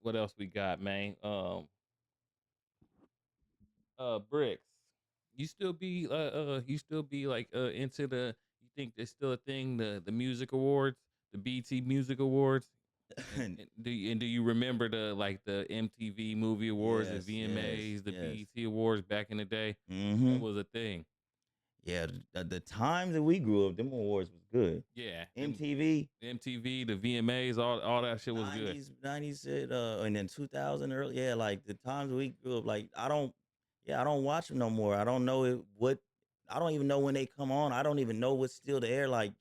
What else we got, man? Bricks. You still be like into the, you think there's still a thing, the music awards, the BT Music Awards? and do you remember the MTV Movie Awards, the VMAs, the BET Awards back in the day? That was a thing. Yeah, the time that we grew up, them awards was good. Yeah. MTV, the VMAs, all that shit was 90s, good. 90s, and then 2000 early. Yeah, like the times we grew up, like I don't watch them no more. I don't know I don't even know when they come on. I don't even know what's still the air. Like,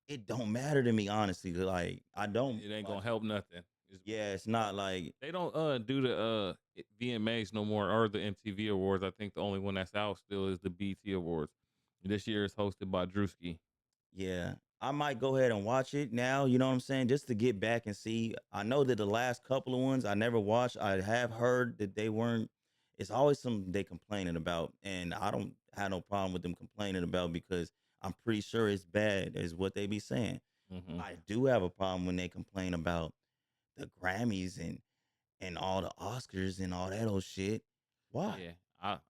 it don't matter to me, honestly. Like, I don't. It ain't gonna help nothing. It's not like they don't do the VMAs no more or the MTV Awards. I think the only one that's out still is the BT Awards. This year is hosted by Drewski. Yeah, I might go ahead and watch it now, you know what I'm saying, just to get back and see. I know that the last couple of ones I never watched. I have heard that they weren't, it's always something they complaining about, and I don't have no problem with them complaining about because I'm pretty sure it's bad is what they be saying. I do have a problem when they complain about the Grammys and all the Oscars and all that old shit. Why? Yeah.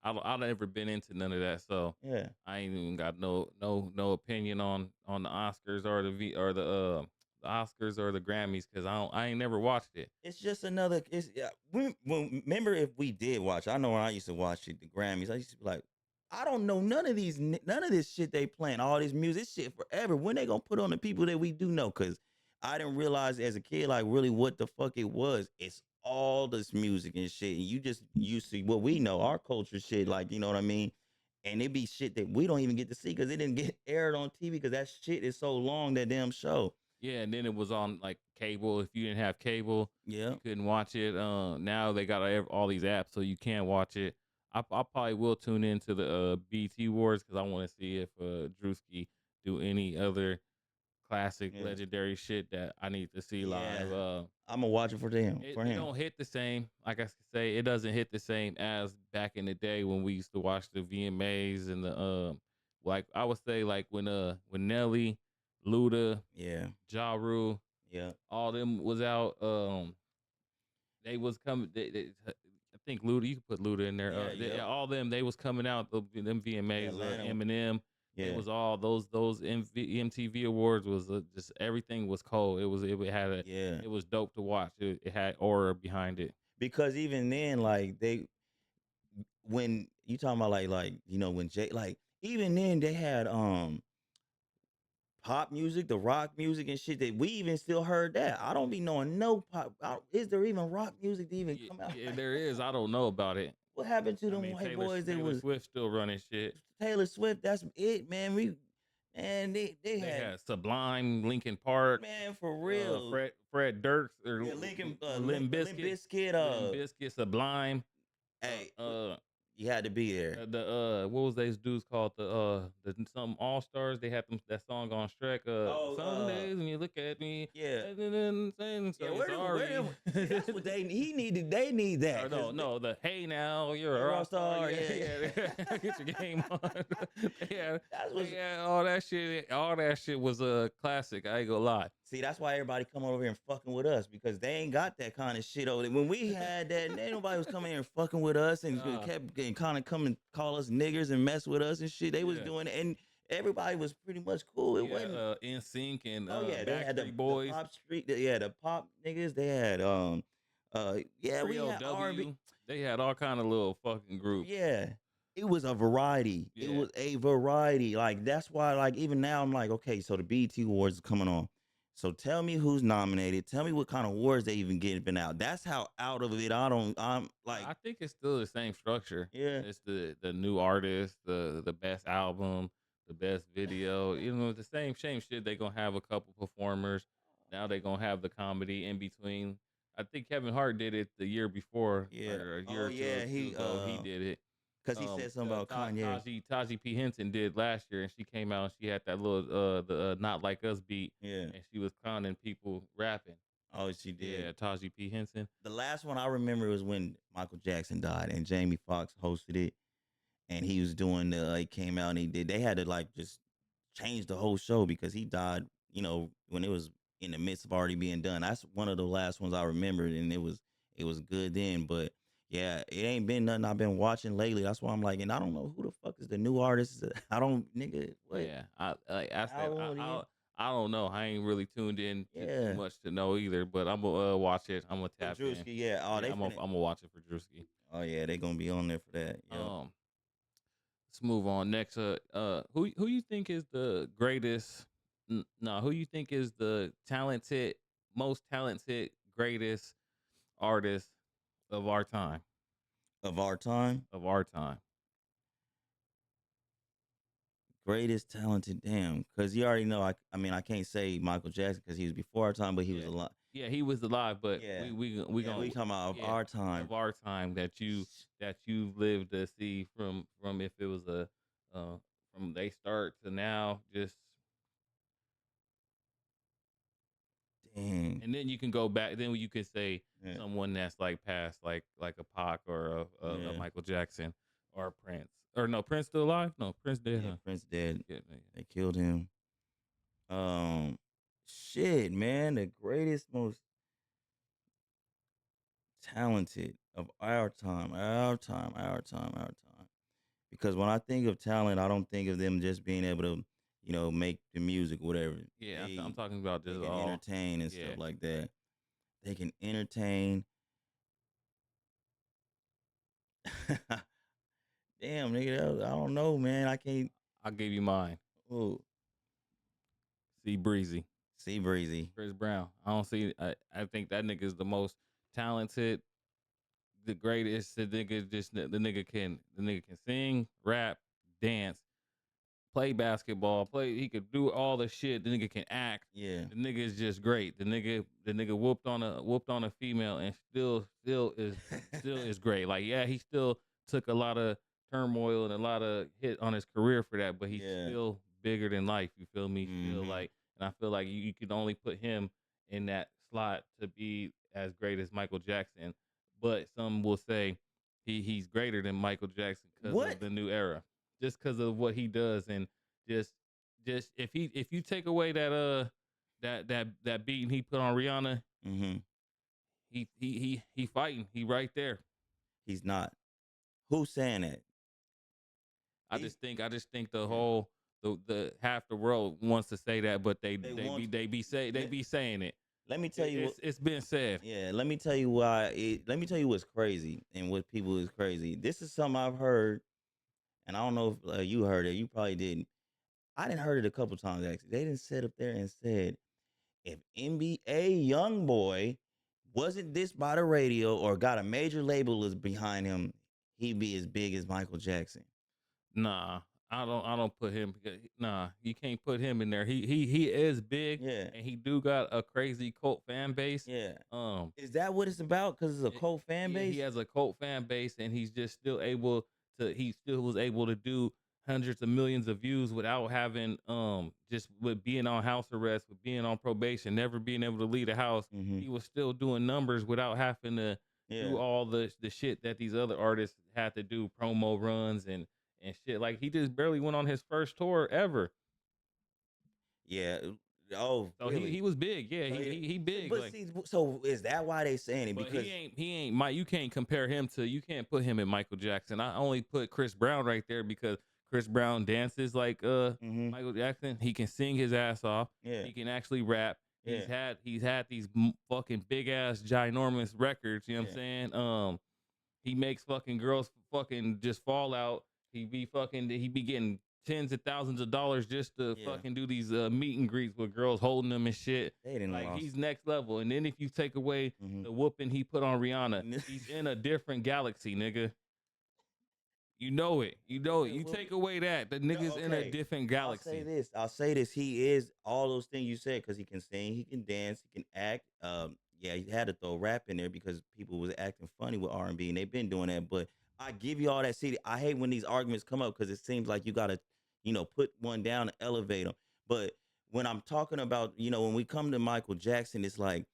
I've never been into none of that, so yeah, I ain't even got no opinion on the Oscars or the Oscars or the Grammys because I ain't never watched it. It's just another. Remember if we did watch? I know when I used to watch it, the Grammys. I used to be like, I don't know none of this shit they playing. All this music shit forever. When they gonna put on the people that we do know? Because I didn't realize as a kid like really what the fuck it was. It's all this music and shit, and you just used to what we know, our culture shit, like, you know what I mean? And it be shit that we don't even get to see because it didn't get aired on TV because that shit is so long, that damn show. Yeah, and then it was on like cable. If you didn't have cable, you couldn't watch it. Now they got all these apps, so you can watch it. I probably will tune into the BT Awards because I want to see if Drewski do any other classic, legendary shit that I need to see live. I'm gonna watch it for him. It don't hit the same. Like I say, it doesn't hit the same as back in the day when we used to watch the VMAs and the like I would say like when Nelly, Luda, Ja Rule, all them was out. They was coming. I think Luda, you could put Luda in there. All them they was coming out. Them VMAs, Eminem. It was all those MTV Awards was just everything was cold. It was dope to watch. It had aura behind it. Because even then, like when you talking about like when Jay, like even then they had pop music, the rock music and shit that we even still heard that. I don't be knowing no pop. Is there even rock music to even come out? Yeah, there is. I don't know about it. What happened to them white boys? Taylor Swift still running shit. Taylor Swift, that's it, man. And they They had had Sublime, Linkin Park, man for real. Fred Durst or Yeah, Lincoln, Limp Limp Bizkit, Bizkit. Limp Bizkit, Sublime. Hey, Uh, you had to be there. what was those dudes called? The some All Stars. They had them that song on Shrek. Some days when you look at me, Yeah. and then Yeah, say sorry. see, that's what they need. They need that. No, the hey now you're a rock star. Yeah. Get your game on. Yeah, all that shit. All that shit was a classic. I ain't gonna lie. See, that's why everybody come over here and fucking with us because they ain't got that kind of shit over there. When we had that, ain't nobody was coming here and fucking with us and kept getting kind of come and call us niggers and mess with us and shit. They was doing it, and everybody was pretty much cool. It wasn't NSYNC and they had the Boys, the pop street. The pop niggas. They had we had R&B. They had all kind of little fucking groups. Yeah. It was a variety. Yeah. It was a variety. Like that's why, like even now, I'm like, okay, so the BET Awards is coming on. So tell me who's nominated. Tell me what kind of awards they even getting out. That's how out of it I'm like. I think it's still the same structure. Yeah, it's the new artist, the best album, the best video. You know, the same shit. They gonna have a couple performers. Now they gonna have the comedy in between. I think Kevin Hart did it the year before. Yeah. Or a year or two he did it. Because he said something about Kanye. Taji P. Henson did last year, and she came out and she had that little Not Like Us beat. Yeah. And she was clowning people rapping. Oh, she did. Yeah, Taji P. Henson. The last one I remember was when Michael Jackson died, and Jamie Foxx hosted it, and he was doing he came out and they had to like just change the whole show because he died, you know, when it was in the midst of already being done. That's one of the last ones I remembered, and it was good then, but yeah, it ain't been nothing I've been watching lately. That's why I'm like, and I don't know who the fuck is the new artist. I don't, nigga. What? Yeah, I don't know. I ain't really tuned in too much to know either. But I'm gonna watch it. I'm gonna tap in. Yeah. Oh, I'm gonna watch it for Drewski. Oh yeah, they gonna be on there for that. Yep. Let's move on next. Who you think is the greatest? No, who you think is the most talented, greatest artist of our time? Of our time? Of our time. Greatest talented, damn. Because you already know, I mean, I can't say Michael Jackson because he was before our time, but he was alive. Yeah, he was alive, but we talking about of our time. Of our time that you've lived to see from if it was from they start to now, just dang. And then you can go back. Then you could say someone that's like past, like a Pac or a Michael Jackson or a Prince. Or no, Prince still alive? No, Prince dead. Yeah, huh? Prince dead. Yeah, they killed him. Shit, man, the greatest, most talented of our time. Because when I think of talent, I don't think of them just being able to, you know, make the music, whatever. Yeah, I'm talking about just entertain and stuff like that. They can entertain. Damn, nigga, I don't know, man. I can't. I'll give you mine. Ooh. C Breezy. Chris Brown. I think that nigga is the most talented, the greatest. The nigga can sing, rap, dance, play basketball, he could do all the shit. The nigga can act. Yeah. The nigga is just great. The nigga whooped on a female and still is great. Like, yeah, he still took a lot of turmoil and a lot of hit on his career for that, but he's still bigger than life. You feel me? Still like, and I feel like you could only put him in that slot to be as great as Michael Jackson. But some will say he's greater than Michael Jackson because of the new era, just because of what he does, and just if you take away that that beat he put on Rihanna, he fighting, he right there. He's not. Who's saying that? I just think the whole the half the world wants to say that, but they be saying it. Let me tell you, it's been said. Yeah, let me tell you why. Let me tell you what's crazy and what people is crazy. This is something I've heard, and I don't know if you heard it. You probably didn't. I didn't heard it a couple times actually. They didn't sit up there and said, if NBA YoungBoy wasn't this by the radio or got a major label is behind him, he'd be as big as Michael Jackson. Nah, I don't put him. Nah, you can't put him in there. He is big, Yeah. and he do got a crazy cult fan base. Yeah. Is that what it's about? Because it's a cult fan Yeah, base? he has a cult fan base, and he's just still able to. He still was able to do hundreds of millions of views without having just with being on house arrest, with being on probation, never being able to leave the house. He was still doing numbers without having to do all the shit that these other artists had to do, promo runs and shit. Like he just barely went on his first tour ever. Yeah. Oh, So really? he was big. Yeah, he big. But like, see, so is that why they saying it? but Because he ain't Mike. You can't compare him to. You can't put him in Michael Jackson. I only put Chris Brown right there because Chris Brown dances like Michael Jackson. He can sing his ass off. Yeah. He can actually rap. Yeah. He's had these fucking big ass ginormous records. You know what I'm saying? He makes fucking girls fucking just fall out. He be getting tens of thousands of dollars just to fucking do these meet and greets with girls holding them and shit. They didn't like lost. he's next level. And then if you take away the whooping he put on Rihanna, he's in a different galaxy, nigga. You know it. You know it. You take away that, the nigga's in a different galaxy. I'll say this. He is all those things you said because he can sing, he can dance, he can act. Yeah, he had to throw rap in there because people was acting funny with R&B, and they've been doing that. But I give you all that. See, I hate when these arguments come up because it seems like you gotta, put one down and elevate them. But when I'm talking about, when we come to Michael Jackson, it's like,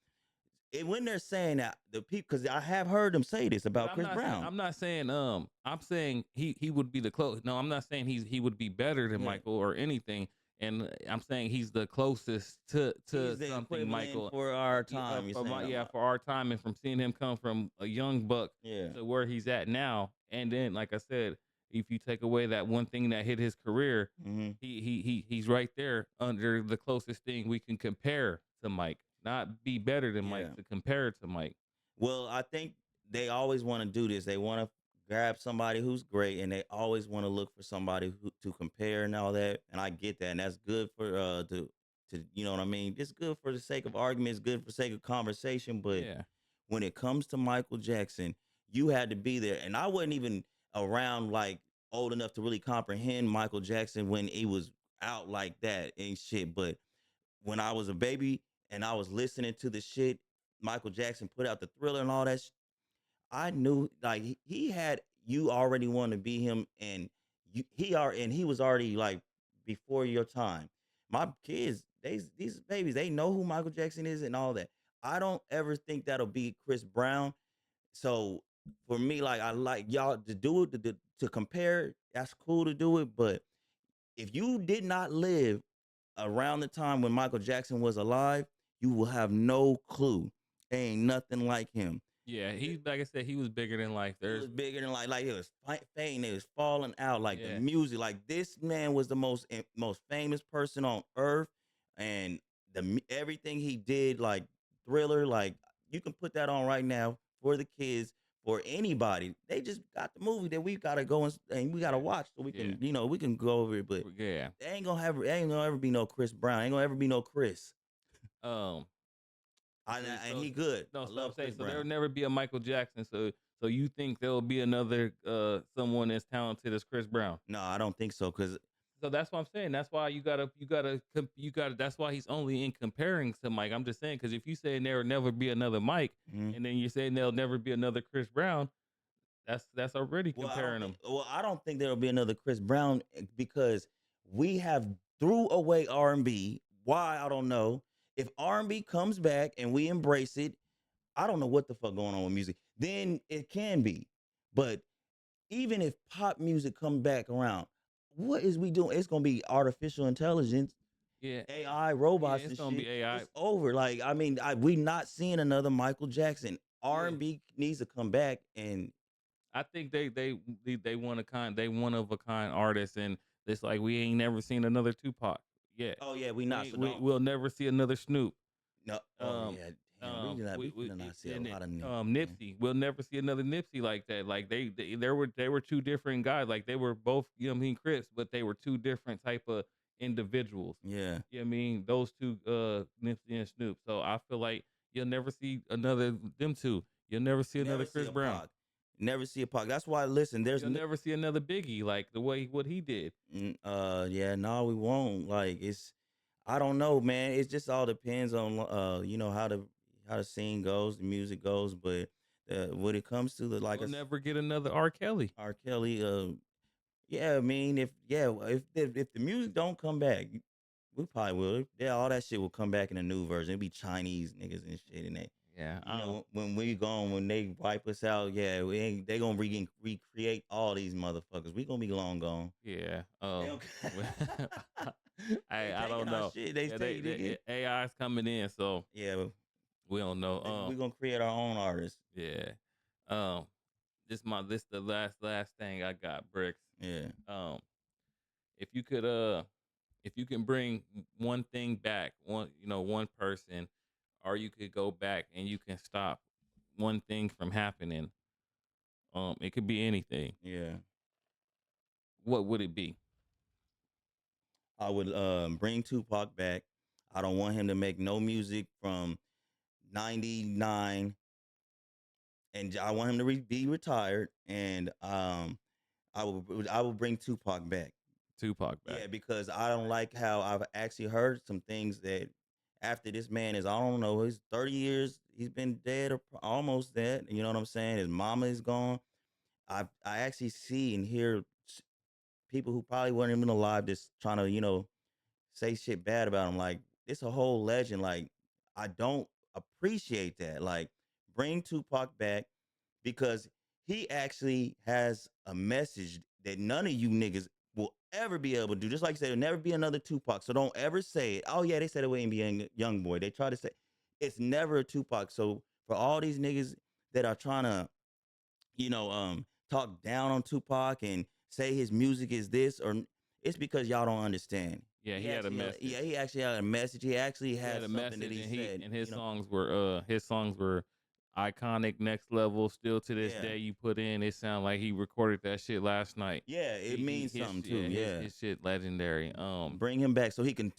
when they're saying that the people, because I have heard them say this about Chris Brown. I'm not saying I'm saying he would be the close. No, I'm not saying he would be better than Michael or anything. And I'm saying he's the closest to something Michael for our time. For our time, and from seeing him come from a young buck to where he's at now, and then like I said, if you take away that one thing that hit his career, he's right there under the closest thing we can compare to Mike. Not be better than Mike, to compare it to Mike. Well, I think they always want to do this. They want to grab somebody who's great, and they always want to look for somebody to compare and all that. And I get that, and that's good for to you know what I mean. It's good for the sake of argument. It's good for the sake of conversation. But when it comes to Michael Jackson, you had to be there, and I wasn't even around like old enough to really comprehend Michael Jackson when he was out like that and shit. But when I was a baby and I was listening to the shit Michael Jackson put out, the Thriller and all that I knew like he had, you already want to be him, and he was already like before your time. My kids, these babies, they know who Michael Jackson is and all that. I don't ever think that'll be Chris Brown. So for me, like, I like y'all to do it, to compare. That's cool to do it, but if you did not live around the time when Michael Jackson was alive, you will have no clue. Ain't nothing like him. Yeah, he, like I said, he was bigger than life. It was bigger than life. Like, it was fading. It was falling out. Like the music. Like, this man was the most famous person on earth, and everything he did, like Thriller, like you can put that on right now for the kids, for anybody. They just got the movie that we gotta go and we gotta watch so we can, we can go over it. But there ain't gonna ever be no Chris Brown. Ain't gonna ever be no Chris. And he good. No, so I'm saying, so there will never be a Michael Jackson. So you think there will be another someone as talented as Chris Brown? No, I don't think so. So that's what I'm saying. That's why you gotta. That's why he's only in comparing to Mike. I'm just saying, because if you say there will never be another Mike, and then you're saying there'll never be another Chris Brown, that's already comparing them. Well, I don't think there'll be another Chris Brown because we have threw away R&B. Why? I don't know. If R&B comes back and we embrace it, I don't know what the fuck going on with music. Then it can be. But even if pop music come back around, what is we doing? It's gonna be artificial intelligence, AI, robots, it's and gonna shit. be AI. It's over. Like, I mean, we not seeing another Michael Jackson. R&B needs to come back, and I think they one of a kind artists, and it's like we ain't never seen another Tupac. Yeah. Oh yeah, we not. We'll never see another Snoop. No. We did not see a lot of Nipsey. We'll never see another Nipsey like that. Like they were two different guys. Like they were both, Crips, but they were two different type of individuals. Yeah. You know what I mean? Those two, Nipsey and Snoop. So I feel like you'll never see another them two. You'll never see another Chris Brown. Never see a Pac. That's why. Listen, there's You'll never see another Biggie like the way what he did. yeah, no, we won't. Like I don't know, man. It just all depends on you know how the scene goes, the music goes. But when it comes to the We'll never get another R. Kelly. R. Kelly, yeah, I mean, if the music don't come back, we probably will. Yeah, all that shit will come back in a new version. It'll be Chinese niggas and shit, and Yeah, you know, when we gone, when they wipe us out, yeah, they gonna recreate all these motherfuckers. We gonna be long gone. Yeah. They I don't taking our know. shit. They AI's coming in, so yeah, we don't know. we gonna create our own artists. Yeah. This the last thing I got, Bricks. Yeah. If you could if you can bring one thing back, one person, or you could go back and you can stop one thing from happening. It could be anything. Yeah. What would it be? I would bring Tupac back. I don't want him to make no music from 99, and I want him to be retired. And I will bring Tupac back. Tupac back. Yeah, because I don't like how I've actually heard some things that after this man is, I don't know, he's 30 years, he's been dead or almost dead. You know what I'm saying? His mama is gone. I actually see and hear people who probably weren't even alive just trying to, say shit bad about him. Like, it's a whole legend. Like, I don't appreciate that. Like, bring Tupac back because he actually has a message that none of you niggas will ever be able to do. Just like you said, there'll never be another Tupac. So don't ever say it. Oh, yeah, they said it wouldn't be a young boy. They try to say it's never a Tupac. So for all these niggas that are trying to, talk down on Tupac and say his music is this, or it's because y'all don't understand. Yeah, he had a message. Yeah, he actually had a message. He actually had a something message, that he said. and his songs were iconic, next level. Still to this Yeah. day, you put in, it sound like he recorded that shit last night. Yeah, it means something too. Yeah, his shit legendary. Bring him back so he can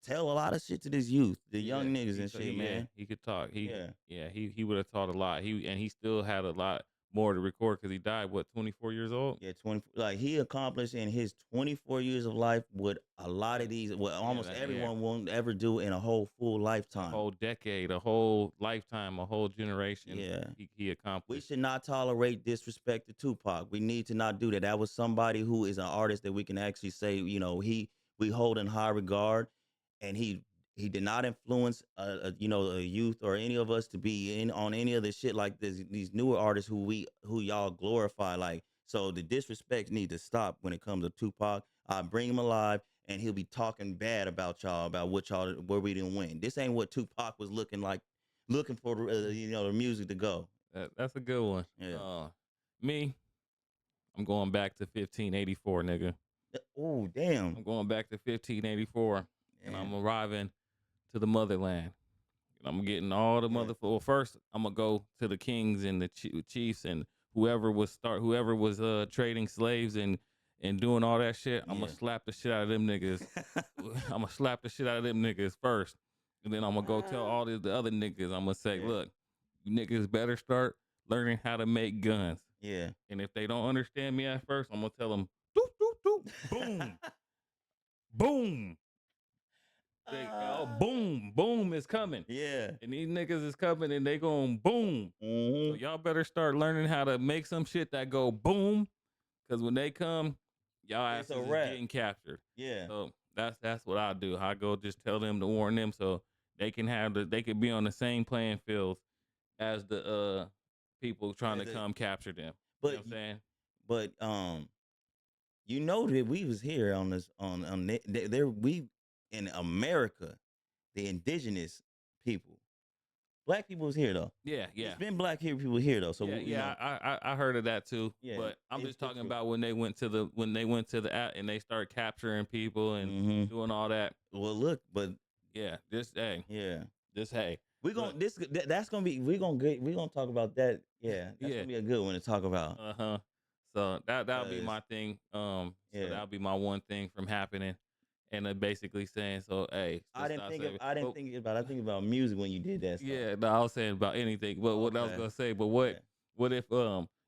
tell a lot of shit to this youth, the young niggas and shit, man. He could talk. He would have taught a lot. He still had a lot more to record because he died 24 years old. Yeah, 20. Like, he accomplished in his 24 years of life what a lot of these, what almost everyone won't ever do in a whole full lifetime, a whole decade, a whole lifetime, a whole generation. Yeah, he accomplished. We should not tolerate disrespect to Tupac. We need to not do that. That was somebody who is an artist that we can actually say, we hold in high regard, and he did not influence a youth or any of us to be in on any of the shit like this, these newer artists who y'all glorify. Like, so the disrespect need to stop when it comes to Tupac. I bring him alive and he'll be talking bad about y'all, about where we didn't win. This ain't what Tupac was looking for the music to go. That's a good one. Yeah. Me, I'm going back to 1584, nigga. Oh, damn. I'm going back to 1584 and I'm arriving to the motherland. I'm getting all the Well, first I'm gonna go to the kings and the chiefs and whoever was trading slaves and doing all that shit. I'm gonna slap the shit out of them niggas. I'm gonna slap the shit out of them niggas first, and then I'm gonna go tell all the other niggas. I'm gonna say, look, you niggas better start learning how to make guns. Yeah. And if they don't understand me at first, I'm gonna tell them, doop doop doop, boom, boom. Boom, boom is coming. Yeah. And these niggas is coming and they going boom. Mm-hmm. So y'all better start learning how to make some shit that go boom. Cause when they come, y'all asses is getting captured. Yeah. So that's what I do. I go just tell them to warn them so they can they can be on the same playing field as the people trying to come capture them. But, you know what I'm saying? But that we was here on this we in America, the indigenous people. Black people was here though. Yeah. It's been black people here though. So I heard of that too. Yeah, but I'm just talking about when they went to the app and they start capturing people and doing all that. Well, look, but we're gonna talk about that. Yeah, that's gonna be a good one to talk about. So that'll be my thing. So that'll be my one thing from happening. And basically saying, so hey, I didn't think about music when you did that stuff. Yeah, no, I was saying about anything. But what I was gonna say, but what if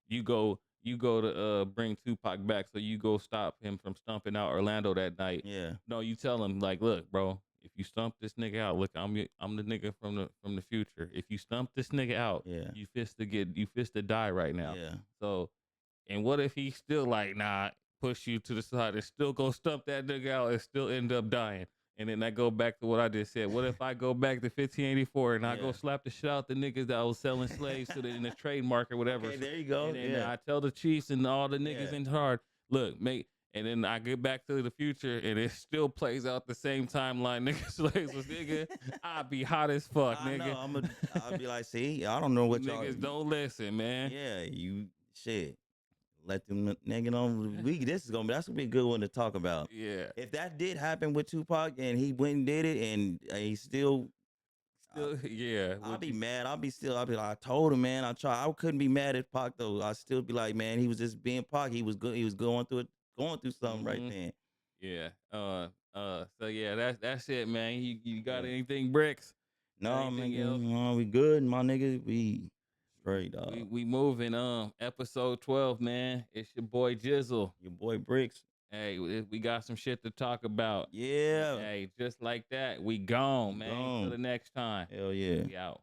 you go to bring Tupac back, so you go stop him from stumping out Orlando that night. Yeah. No, you tell him like, look, bro, if you stump this nigga out, look, I'm the nigga from the future. If you stump this nigga out, Yeah. you fist to die right now. Yeah. So, and what if he still like, nah, push you to the side and still go stump that nigga out and still end up dying? And then I go back to what I just said. What if I go back to 1584 and I go slap the shit out the niggas that was selling slaves in the trade market, whatever. Okay, there you go. And then I tell the chiefs and all the niggas in charge, look, and then I get back to the future and it still plays out the same timeline, nigga. Slaves was nigga, I'd be hot as fuck, nigga. I'll be like, see, I don't know what y'all niggas don't listen, man. Yeah, you shit. Let them nigga know that's gonna be a good one to talk about. Yeah. If that did happen with Tupac and he went and did it and he still yeah. I'll be mad. I'll be like, I told him, man. I couldn't be mad at Pac though. I still be like, man, he was just being Pac. He was good. He was going through something right then. Yeah. So yeah, that's it, man. You got anything, Bricks? No, man. No, we good, my nigga. We straight, dog. We moving. Episode 12, man. It's your boy Jizzle. Your boy Bricks. Hey, we got some shit to talk about. Yeah. Hey, just like that, we gone, man. Till the next time. Hell yeah. We out.